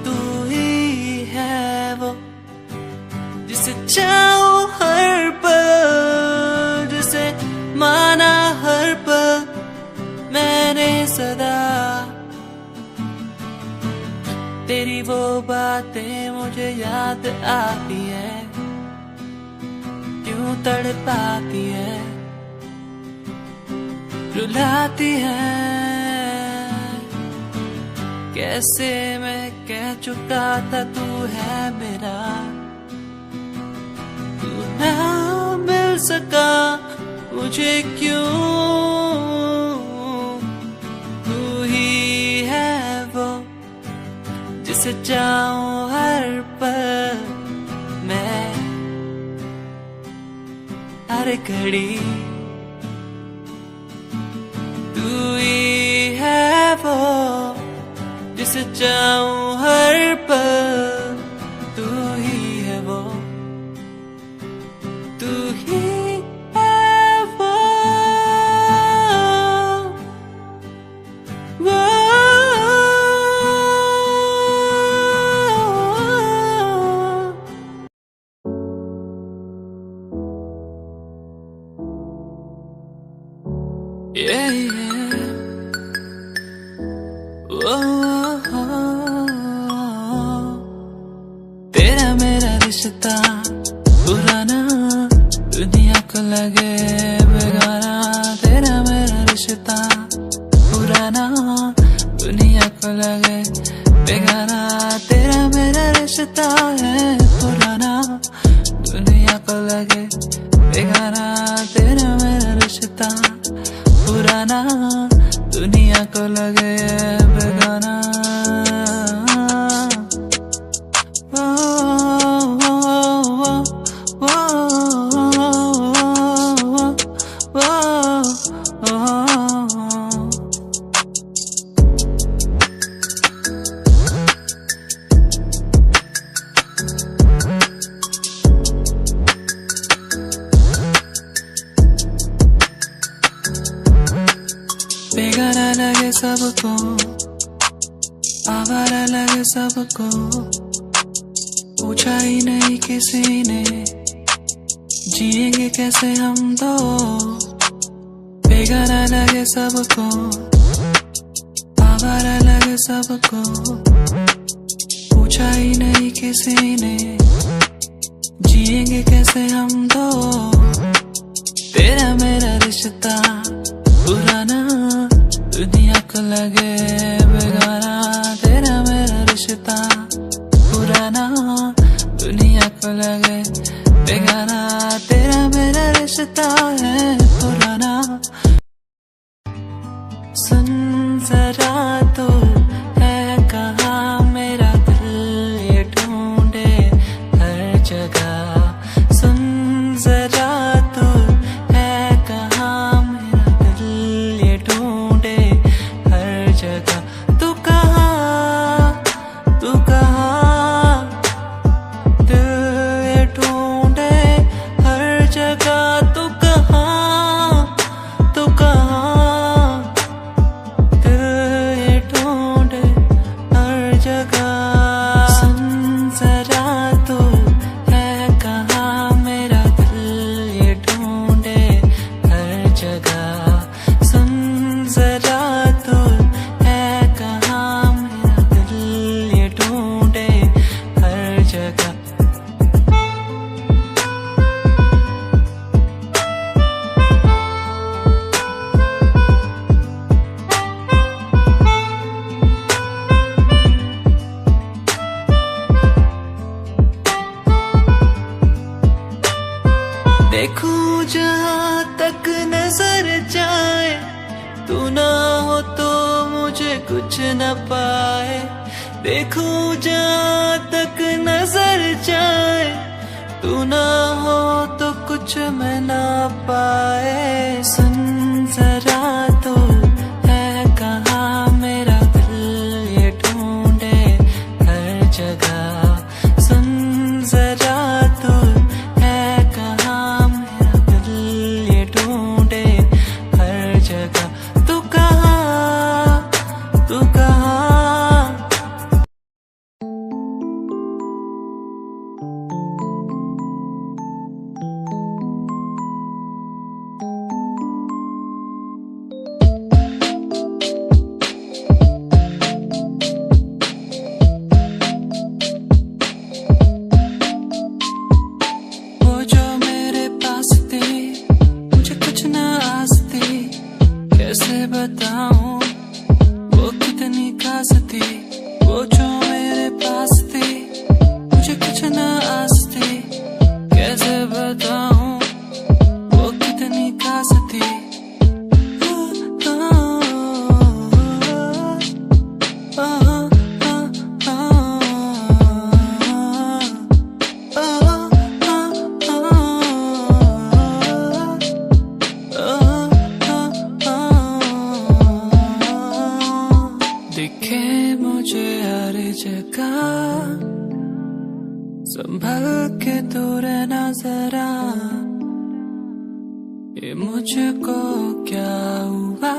तू ही है वो जिसे चाहूं हर पल जिसे माना हर पल मैंने सदा तेरी वो बातें मुझे याद आती है क्यों तड़पाती है रुलाती है कैसे मैं कह चुका था तू है मेरा तू ना मिल सका मुझे क्यों तू ही है वो जिसे चाहूं हर पल मैं हर घड़ी तू ही है वो जिसे चाहूं हर पल तू ही है वो तू ही है वो Yeah, yeah. तेरा मेरा रिश्ता पुराना दुनिया को लगे बेगाना तेरा मेरा रिश्ता पुराना दुनिया को लगे बेगाना तेरा मेरा रिश्ता है पुराना दुनिया को लगे बेगाना तेरा मेरा रिश्ता पुराना दुनिया को लगे बेगाना बेगाना लगे सबको, आवारा लगे सबको, पूछा ही नहीं किसी ने जिएंगे कैसे हम दो। बेगाना लगे सबको, आवारा लगे सबको, पूछा ही नहीं किसी ने जिएंगे कैसे हम दो। तेरा मेरा रिश्ता पुराना दुनिया को लगे बेगाना, तेरा मेरा रिश्ता पुराना दुनिया को लगे बेगाना, तेरा मेरा रिश्ता है पुराना। सुन जरा तो है कहाँ मेरा दिल ये ढूंढे हर जगह। सुन जरा तो है कहाँ मेरा दिल ये ढूंढे हर जगह। तू कहाँ, तू कहाँ, दिल ये ढूंढे हर जगह। तू कहाँ, तू कहाँ, दिल ये ढूंढे हर जगह। सुन जरा तो है कहाँ मेरा दिल ये ढूंढे हर जगह। सुन जरा तो है कहाँ मेरा दिल ये ढूंढे हर जगह। देखूं जहाँ तक नजर जाए, तू ना हो तो मुझे कुछ न पाए। देखूं जहाँ तक नजर जाए, तू ना हो तो कुछ मैं ना पाए। सुन जरा तो है कहाँ मेरा दिल ये ढूंढे हर जगह। सुन जरा तो है कहाँ मेरा दिल ये ढूंढे हर जगह। तू कहाँ, तू कहाँ, वो जो मेरे पास थी मुझे कुछ न आस थी। कैसे बताऊं वो कितनी खास थी। वो जो मेरे पास थी मुझे कुछ न आस थी। कैसे बताऊं वो कितनी खास थी। दिखे मुझे हर जगह, संभल के तू रहना जरा। ये मुझको क्या हुआ,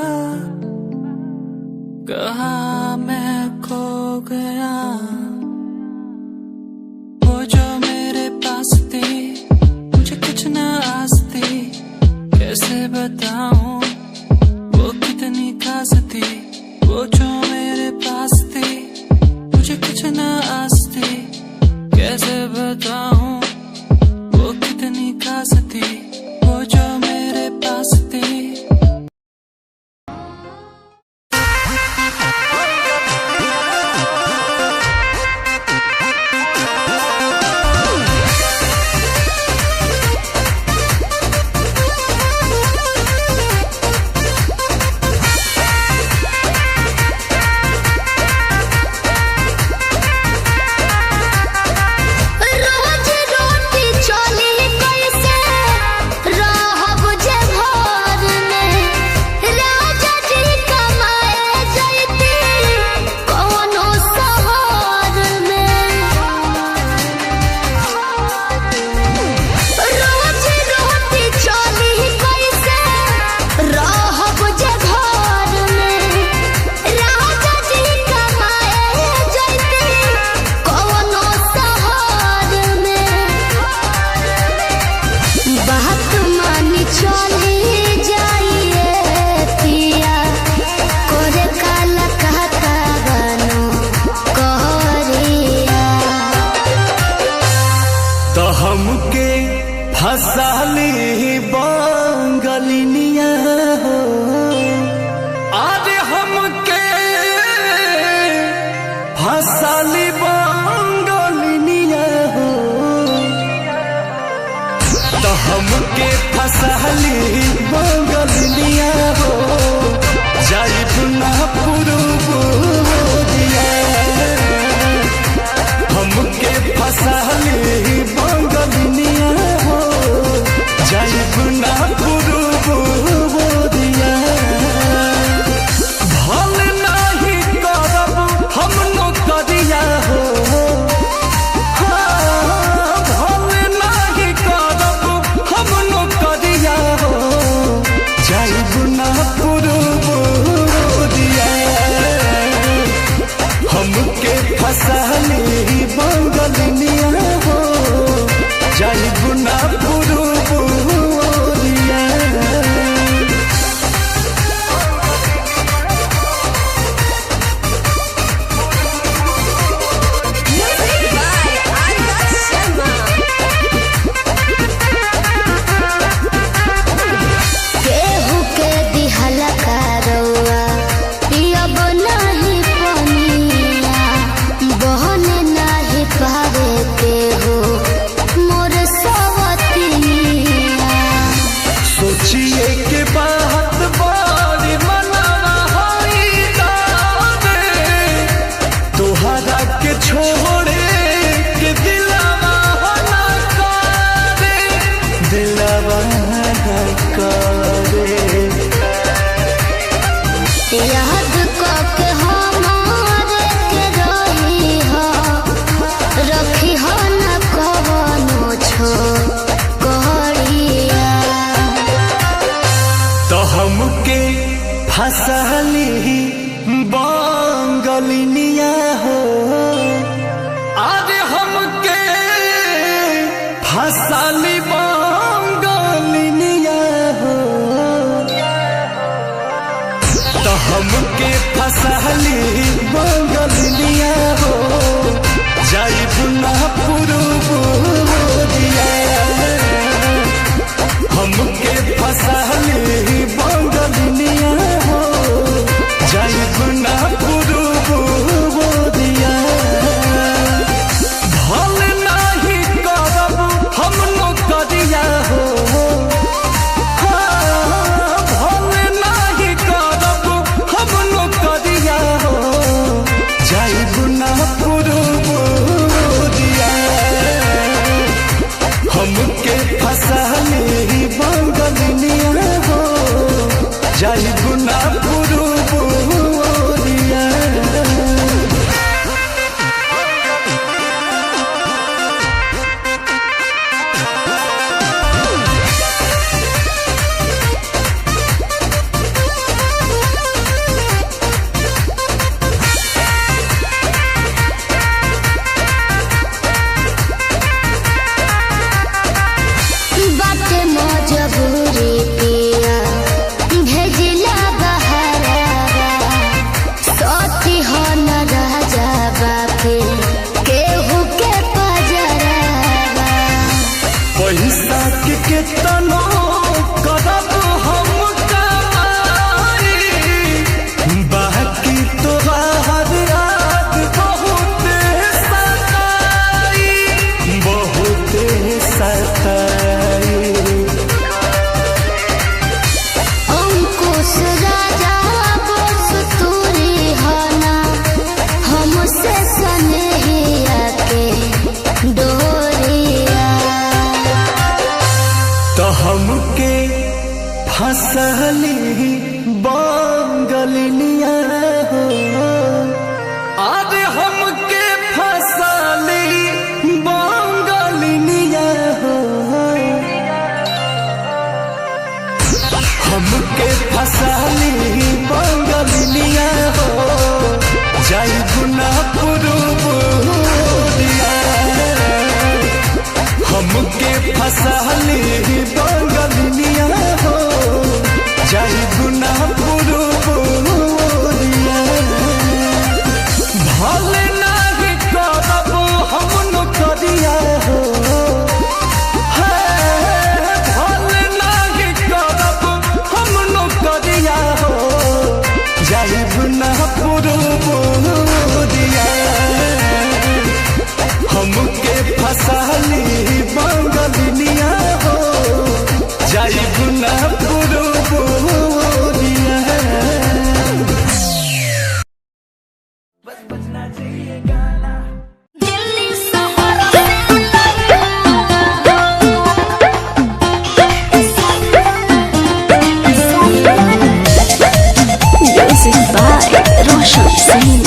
कहाँ मैं खो गया। वो जो मेरे पास थी मुझे कुछ न आस थी। कैसे बताऊं वो कितनी खास थी। वो जो मेरे पास थी मुझे कुछ न आस थी। कैसे बताऊं वो कितनी खास थी। वो जो मेरे पास थी। हमके फसहली बंगलिया हो जाइब ना पुरुबोरिया हमके फसहली बंगलिया हो जाइब ना पुरुबोरिया भल नाही करब हम नौकरिया हो हमके फसहली बंगलिया हो जाइब ना पुरुबोरिया केहू के दिहला करौआ पियब नाही पनिया बहने नाही पावे केहू मोर सवतिया सोचिए के बात बड़ी मनाना होई दादे तोहरा के छोड़े के दिलवा ना करे दिलवा ना करे याद के हमारे के रही हो रखी हो न कवनो छोकरिया तो हमके फसहली बंगलिया हो आज हमके फसली बंगलिया हो तो हमके फसहली बंगलिया हो जाइब ना पुरुबोरिया हमके फसहली बंगलिया हो जाइब ना पुरुबोरिया भल नाही करब हम नौकरिया हो भल नाही करब हम नौकरिया हो जाइब ना पुरुबोरिया हमके फसहली बंगलिया हो जाइब ना पुरुबोरिया बाटे मजबूरी पिया भेजिला बहरावा सती हो न राजा बापे केहू के पजरावा पैसा के केतनो करब हम कमाई बाकी तोहार याद बहुत सताई अंकुश राजा बोस तूरी हना हमसे सनेहिया के डोरिया तो हमके फसहली बंगलिया हो आज हमके फसहली बंगलिया हो हमके फसहली बंगलिया हो जाइब ना पुरुबोरिया हमके फसहली बंगलिया हो जाइब ना पुरुबोरिया भल नाही करब हम नौकरिया हो भल नाही करब हम नौकरिया हो जाइब ना पुरुबोरिया हमके फसहली बंगलिया हो Music by Roshan Singh.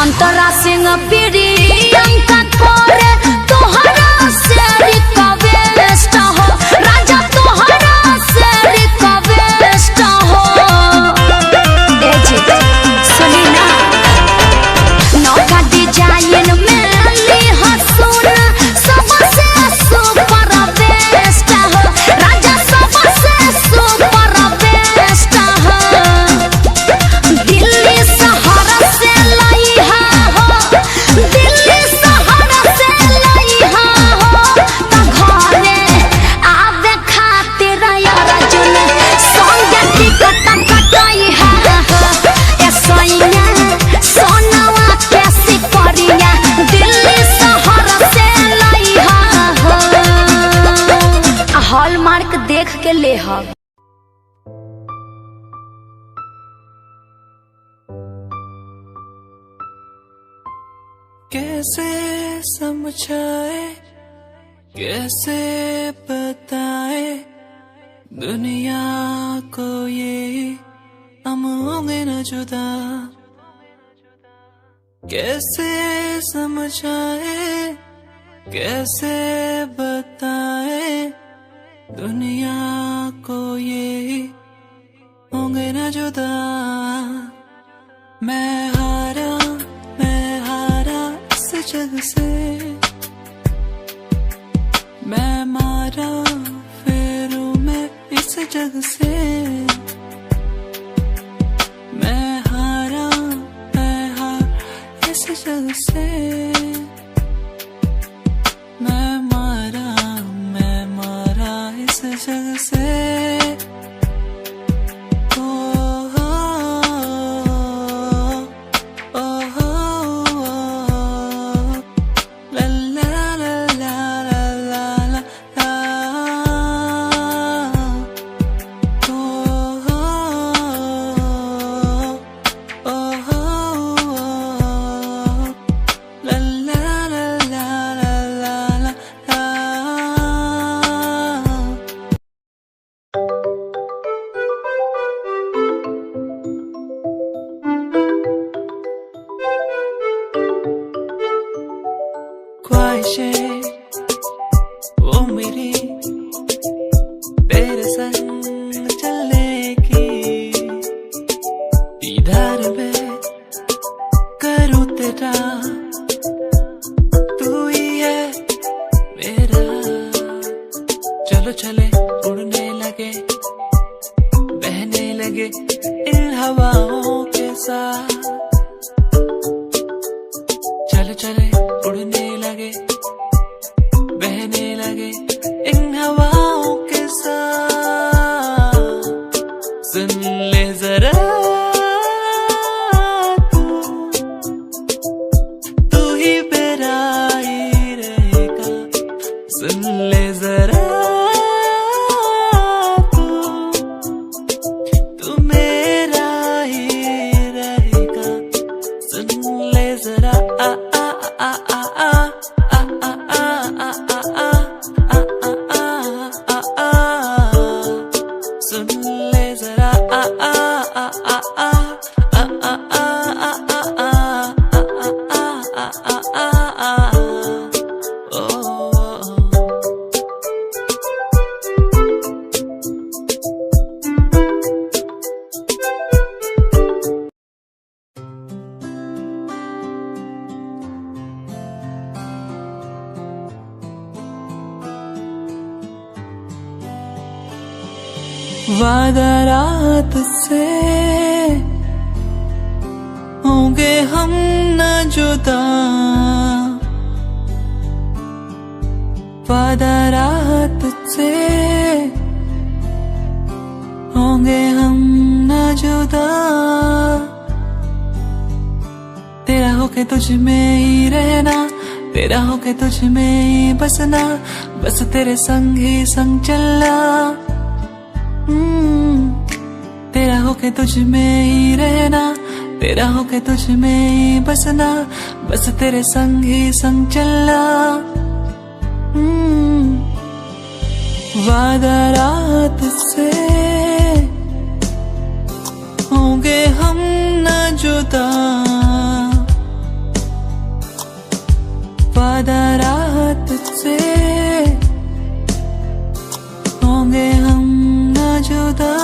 अंतरा सिंह प्रियंका करे तोहरा से रिक्वेस्ट हो राजा तोहरा से रिक्वेस्ट हो ए जी सुनी ना नौका डिजाइन में ली हसून सबसे सुपर बेस्ट हो राजा सबसे सुपर बेस्ट हो दिल्ली शहर से लाई दिल्ली शहर से लइहा हो त घरे आवे खातिर अर्जुन संगे टिकट कटइहा ए सैया सोनवा के सिकरिया दिल्ली शहर से लइहा हो हॉलमार्क देख के लेहा। कैसे समझाए कैसे बताए दुनिया को ये हम होंगे न जुदा। कैसे समझाए कैसे बताए दुनिया को ये होंगे न जुदा। मैं हारा इस जग से मैं मारा फेरू मैं इस जग से। मैं हार इस जग से। मैं मारा इस जग से। चलो चले उड़ने लगे, बहने लगे इन हवाओं के साथ। चलो चले उड़ने लगे, बहने लगे इन हवाओं के साथ। सुन ले जरा तू ही मेरा ही रहेगा। सुन ले जरा तू मेरा ही रहेगा। सुन ले जरा आ आ आ आ आ आ आ आ आ आ आ आ। सुन ले जरा आ आ आ आ आ आ आ आ आ आ आ। वादा रात से होंगे हम न जुदा, वादा रात से होंगे हम न जुदा। तेरा होके तुझ में ही रहना, तेरा होके तुझ में ही बसना, बस तेरे संग ही संग चलना। तेरा होके तुझ में ही रहना, तेरा होके तुझ में ही बसना, बस तेरे संग ही संग चलना। वादा रात से होंगे हम न जुदा, वादा रात से होंगे हम न जुदा।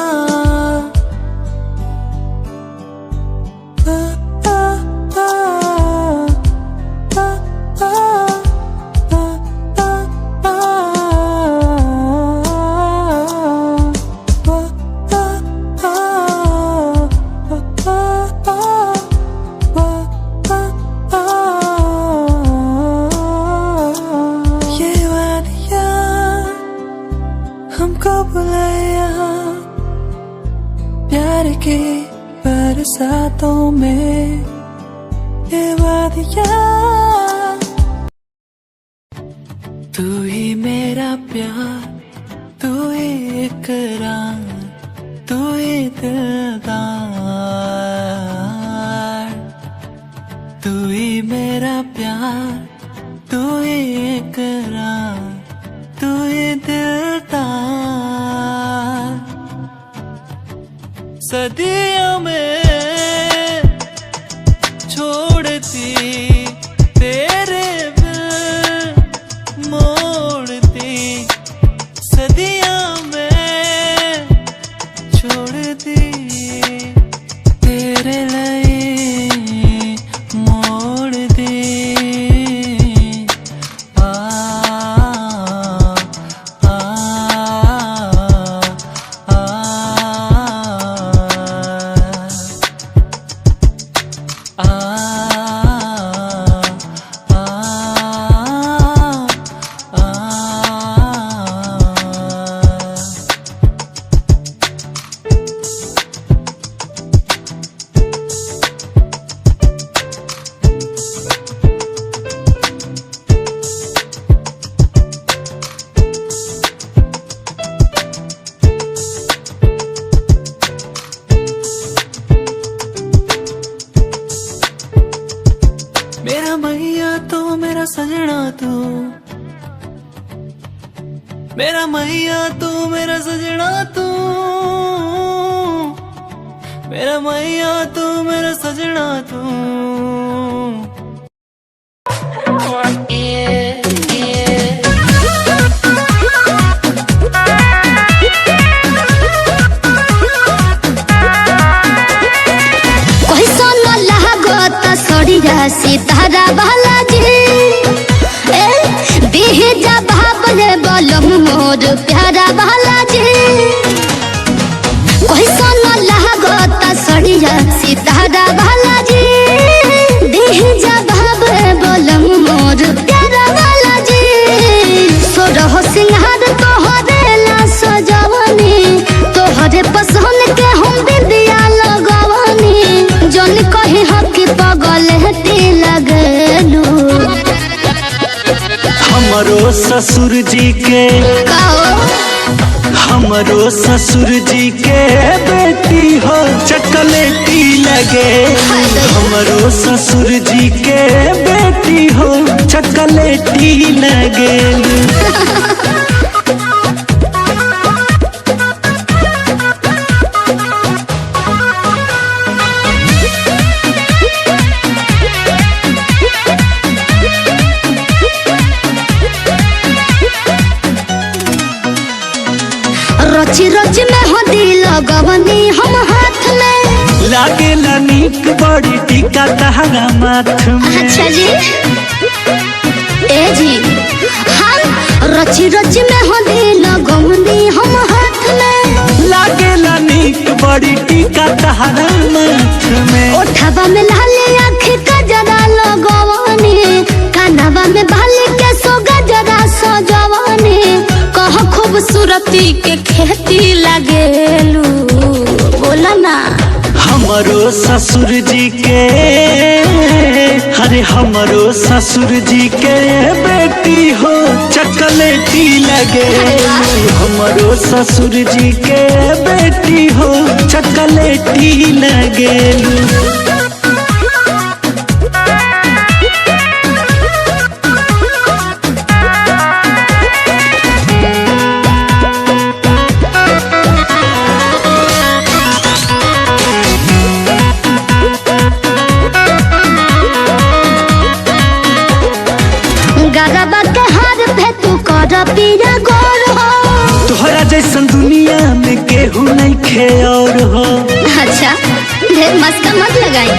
प्यार के बरसातों में ये वादियाँ, तू ही मेरा प्यार, तू ही इकरार, तू ही दिलदार। तू ही मेरा प्यार, तू ही इकरार, तू ही दिलदार। सदियों में छोड़ती तेरे बिन मोड़ती, सदियों में छोड़ती तेरे लिए मोड़ दी। आ आ आ मेरा मैया तू मेरा सजना तू, मेरा मैया तू मेरा सजना तू, मेरा मैया तू मेरा सजना तू। सितारा बालाजी देह जा भावले बलम मोर मोर प्यारा बालाजी कोई सोना लागता सड़िया सितारा बालाजी देह जवाब बोलम मोर प्यारा बालाजी सोरह सिंहार तोहरे ला सजवनी तोहरे पसंद के हम बिंदिया लगवनी जन कही हकी पगल हटी लगलू हमरो ससुर जी के हमरो ससुर जी के बेटी हो चॉकलेटी लगे हमरो ससुर जी के बेटी हो चॉकलेटी लगे रची रची में हदी लगवनी हम हाथ में लागेला नीक बड़ी टीका तहरा माथ में अच्छा जी ए जी हम रची रची में हदी लगवनी हम हाथ में लागेला नीक बड़ी टीका तहरा माथ में ओठवा में लाली आँख का जरा लगवनी कानवा में बाली के सो गजरा सजवनी कह खूबसूरती के खेती लगेलू बोला ना हमरो ससुर जी के अरे हमरो ससुर जी के बेटी हो चॉकलेटी लगे हमरो ससुर जी के बेटी हो चॉकलेटी लगे गरबा के हार पे तू कर पीरा गोर हो तोहरा जैसन दुनिया में केहू नहीं खे और हो अच्छा ढेर मस्का मत लगाई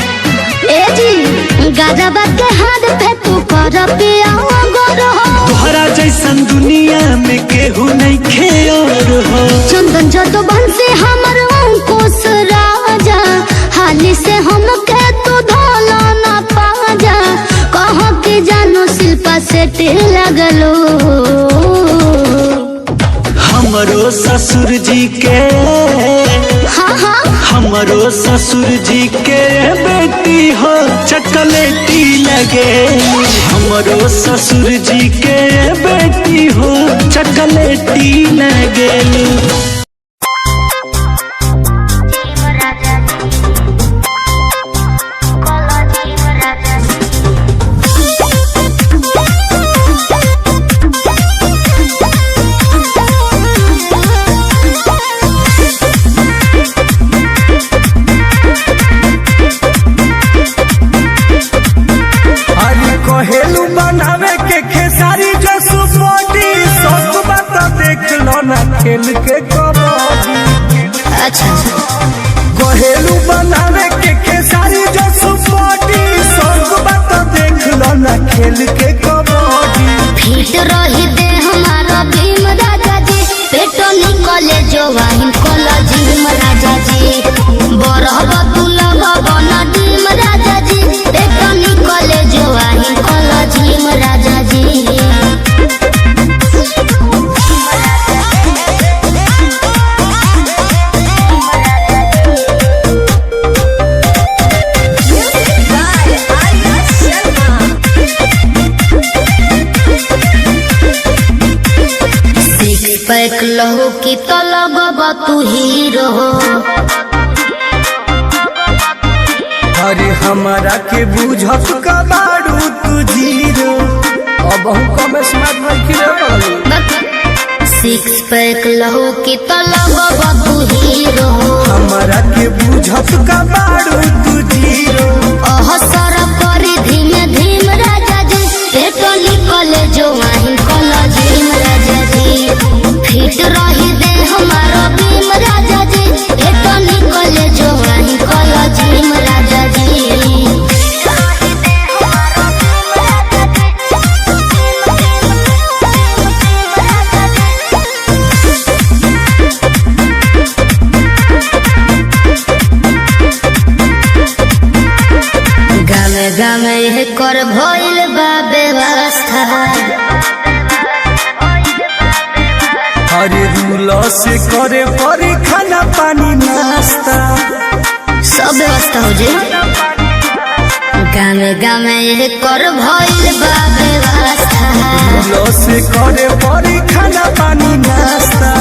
ए जी गरबा के हार पे तू कर पीरा गोर हो तोहरा जैसन दुनिया में केहू नहीं खे और हो चंदन जतो बंसी हमर अंकुश राजा हाली से हम के तू धोला ना पाजा कहो कि जानो शिल्पा से लगलो हमरो ससुर जी के हाँ हाँ हमरो ससुर जी के बेटी हो चॉकलेटी लगे हमरो ससुर जी के बेटी हो चॉकलेटी लगे कहेलू बनावे के खेसारी जो सुपोटी सब बात देख लो ना खेल के कबड्डी अच्छा कहेलू बनावे के खेसारी जो सुपोटी सब बात देख लो ना खेल के कबड्डी फिट रही दे हमारा भीम राजा जी पेटो निकले जो वाहिन कोला जिम राजा जी बरहब तू लगब ना डीम राजा जी पेटो निकले जो वाहिन कोला जिम राजा जी पैक लहो की तो लगब तू हीरो अरे हमारा के बुझत का बारू तू जीरो अब हम कम स्मार्ट नहीं किरे सिक्स पैक लहो की तो लगब तू हीरो हमारा के बुझत का बारू तू जीरो अहसर करी धीमे धीम राजा जी पेटो निकले जो वाहिन कोला जिम राजा जी फिट रही दे हमारा भीम राजा जी पेटो निकले जो वाहिन कोला जिम राजा जी भइल बा व्यवस्था। हरे रूल से करे परी खाना पानी नाश्ता। सब व्यवस्था हो जे गामे गामे कर भइल बा व्यवस्था। रूल से करे परी खाना पानी नाश्ता।